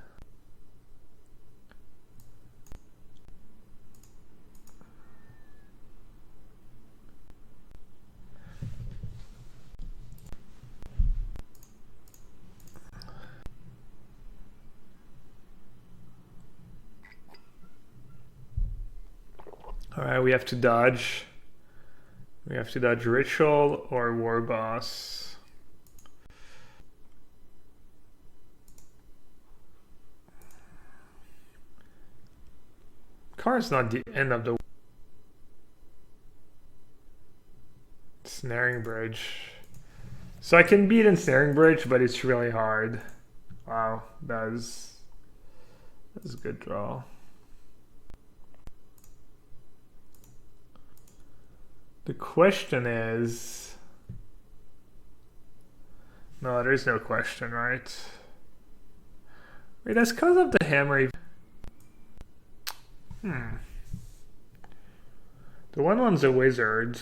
Alright, we have to dodge. We have to dodge Ritual or War Boss. Card's not the end of the Snaring Bridge. So I can beat Ensnaring Bridge, but it's really hard. Wow, that's a good draw. The question is... No, there's no question, right? Wait, that's because of the hammer. The 1/1's a wizard.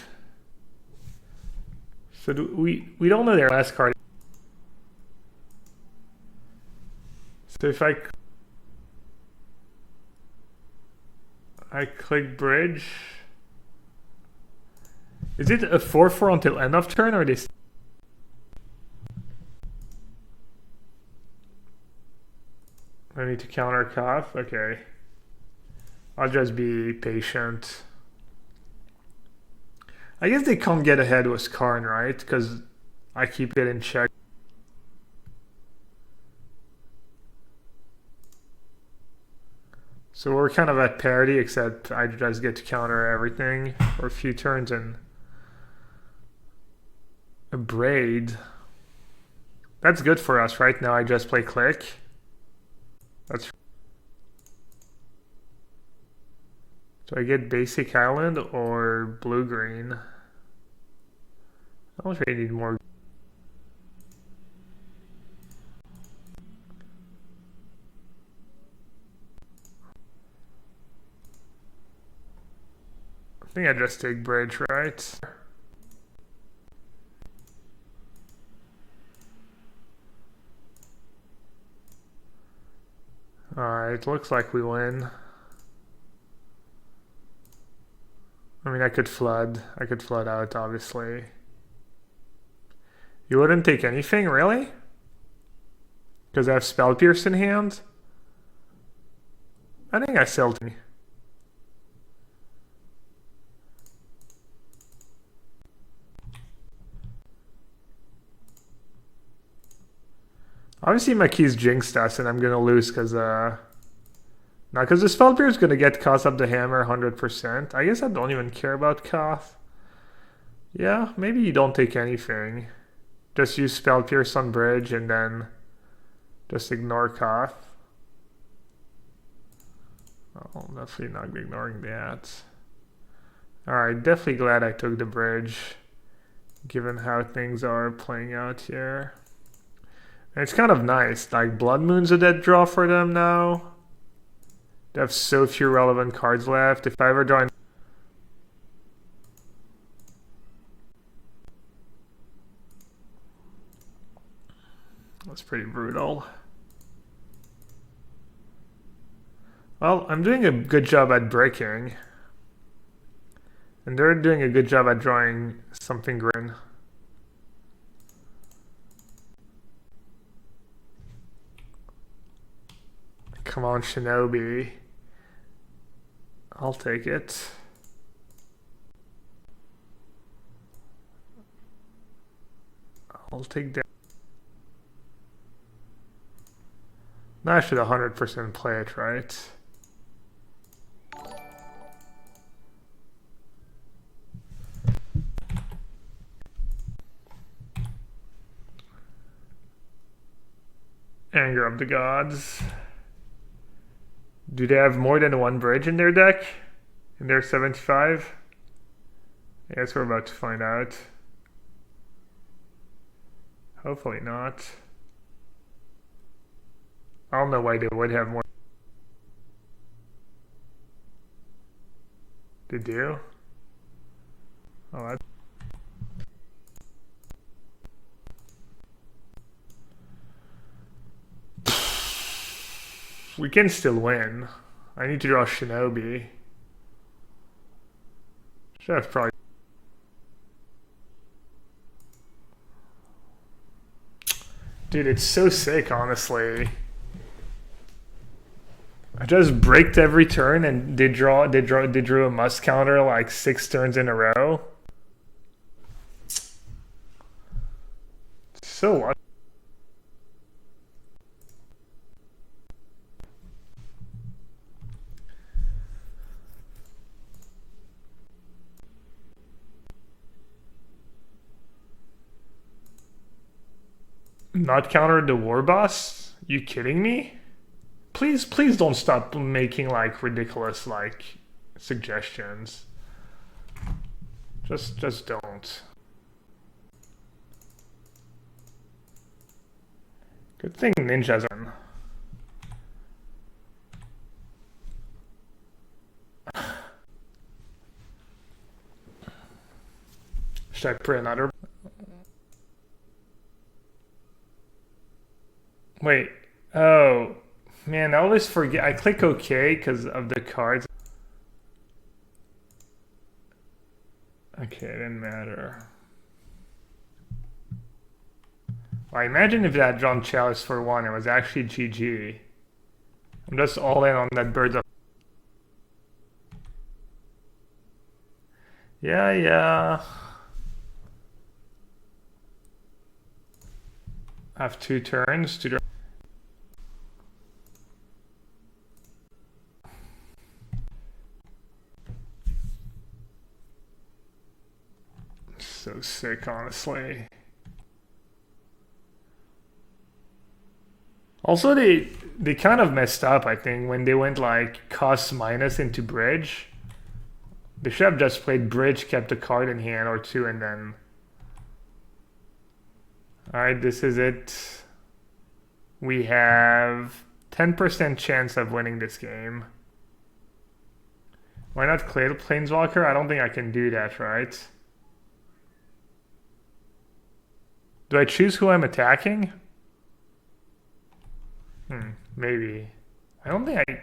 So we don't know their last card. So if I click bridge, is it a 4/4 until end of turn, or they? I need to counter cough. Okay, I'll just be patient. I guess they can't get ahead with Karn, right? Because I keep it in check. So we're kind of at parity, except I just get to counter everything for a few turns and a braid. That's good for us right now. I just play click. That's. Do I get basic island or blue green? I don't really need more. I think I just take bridge, right? Alright, looks like we win. I mean, I could flood out, obviously. You wouldn't take anything, really? Because I have Spell Pierce in hand? I think I still take. Obviously my keys jinxed us and I'm gonna lose because because the Spell Pierce is gonna get cost up the hammer 100%. I guess I don't even care about cost. Yeah, maybe you don't take anything. Just use Spell Pierce on bridge and then just ignore Koth. Oh, definitely not ignoring that. Alright, definitely glad I took the bridge, given how things are playing out here. And it's kind of nice, like Blood Moon's a dead draw for them now. They have so few relevant cards left. If I ever draw... That's pretty brutal. Well, I'm doing a good job at breaking. And they're doing a good job at drawing something green. Come on, Shinobi. I'll take it. I'll take that. Now I should 100% play it, right? Anger of the Gods. Do they have more than one bridge in their deck? In their 75? I guess we're about to find out. Hopefully not. I don't know why they would have more. They do? Oh, that's... We can still win. I need to draw Shinobi. Should have probably... Dude, it's so sick, honestly. I just braked every turn and they drew a must counter like 6 turns in a row. So lucky. not counter the war boss? You kidding me? Please don't stop making like ridiculous like suggestions. Just don't. Good thing ninjas are. Should I put another? Wait. Oh. Man, I always forget. I click OK because of the cards. Okay, it didn't matter. Well, imagine if that drawn Chalice for 1, it was actually GG. I'm just all in on that bird of... Yeah. I have 2 turns to draw. So sick, honestly. Also, they kind of messed up, I think, when they went like cost minus into bridge. They should have just played bridge, kept a card in hand or 2, and then... Alright, this is it. We have 10% chance of winning this game. Why not clear the Planeswalker? I don't think I can do that, right? Do I choose who I'm attacking? Maybe. I don't think I...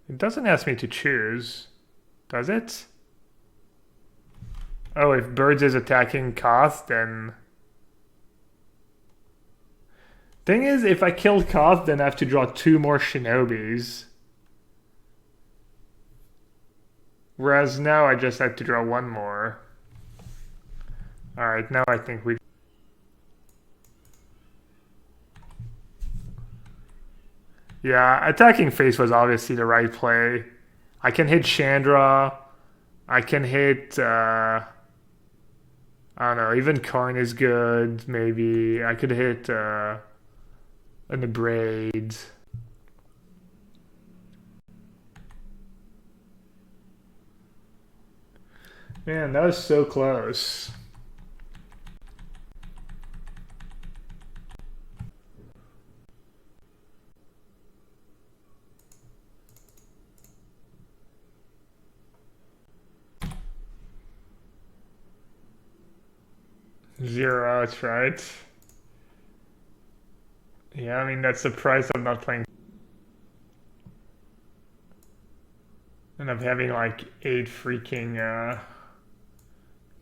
It doesn't ask me to choose, does it? Oh, if Birds is attacking Koth, then... Thing is, if I killed Koth, then I have to draw 2 more Shinobis. Whereas now I just have to draw 1 more. Alright, now I think we... Yeah, attacking face was obviously the right play. I can hit Chandra. I can hit... I don't know, even Karn is good, maybe. I could hit an Abrade. Man, that was so close. Zero outs, right? Yeah, I mean, that's the price of not playing. And of having like 8 freaking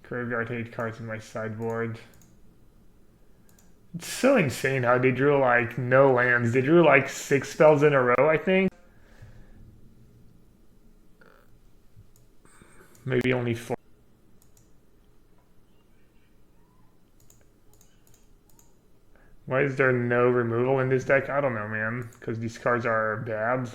graveyard hate cards in my sideboard. It's so insane how they drew like no lands. They drew like 6 spells in a row, I think. Maybe only 4. Why is there no removal in this deck? I don't know, man. Because these cards are bad.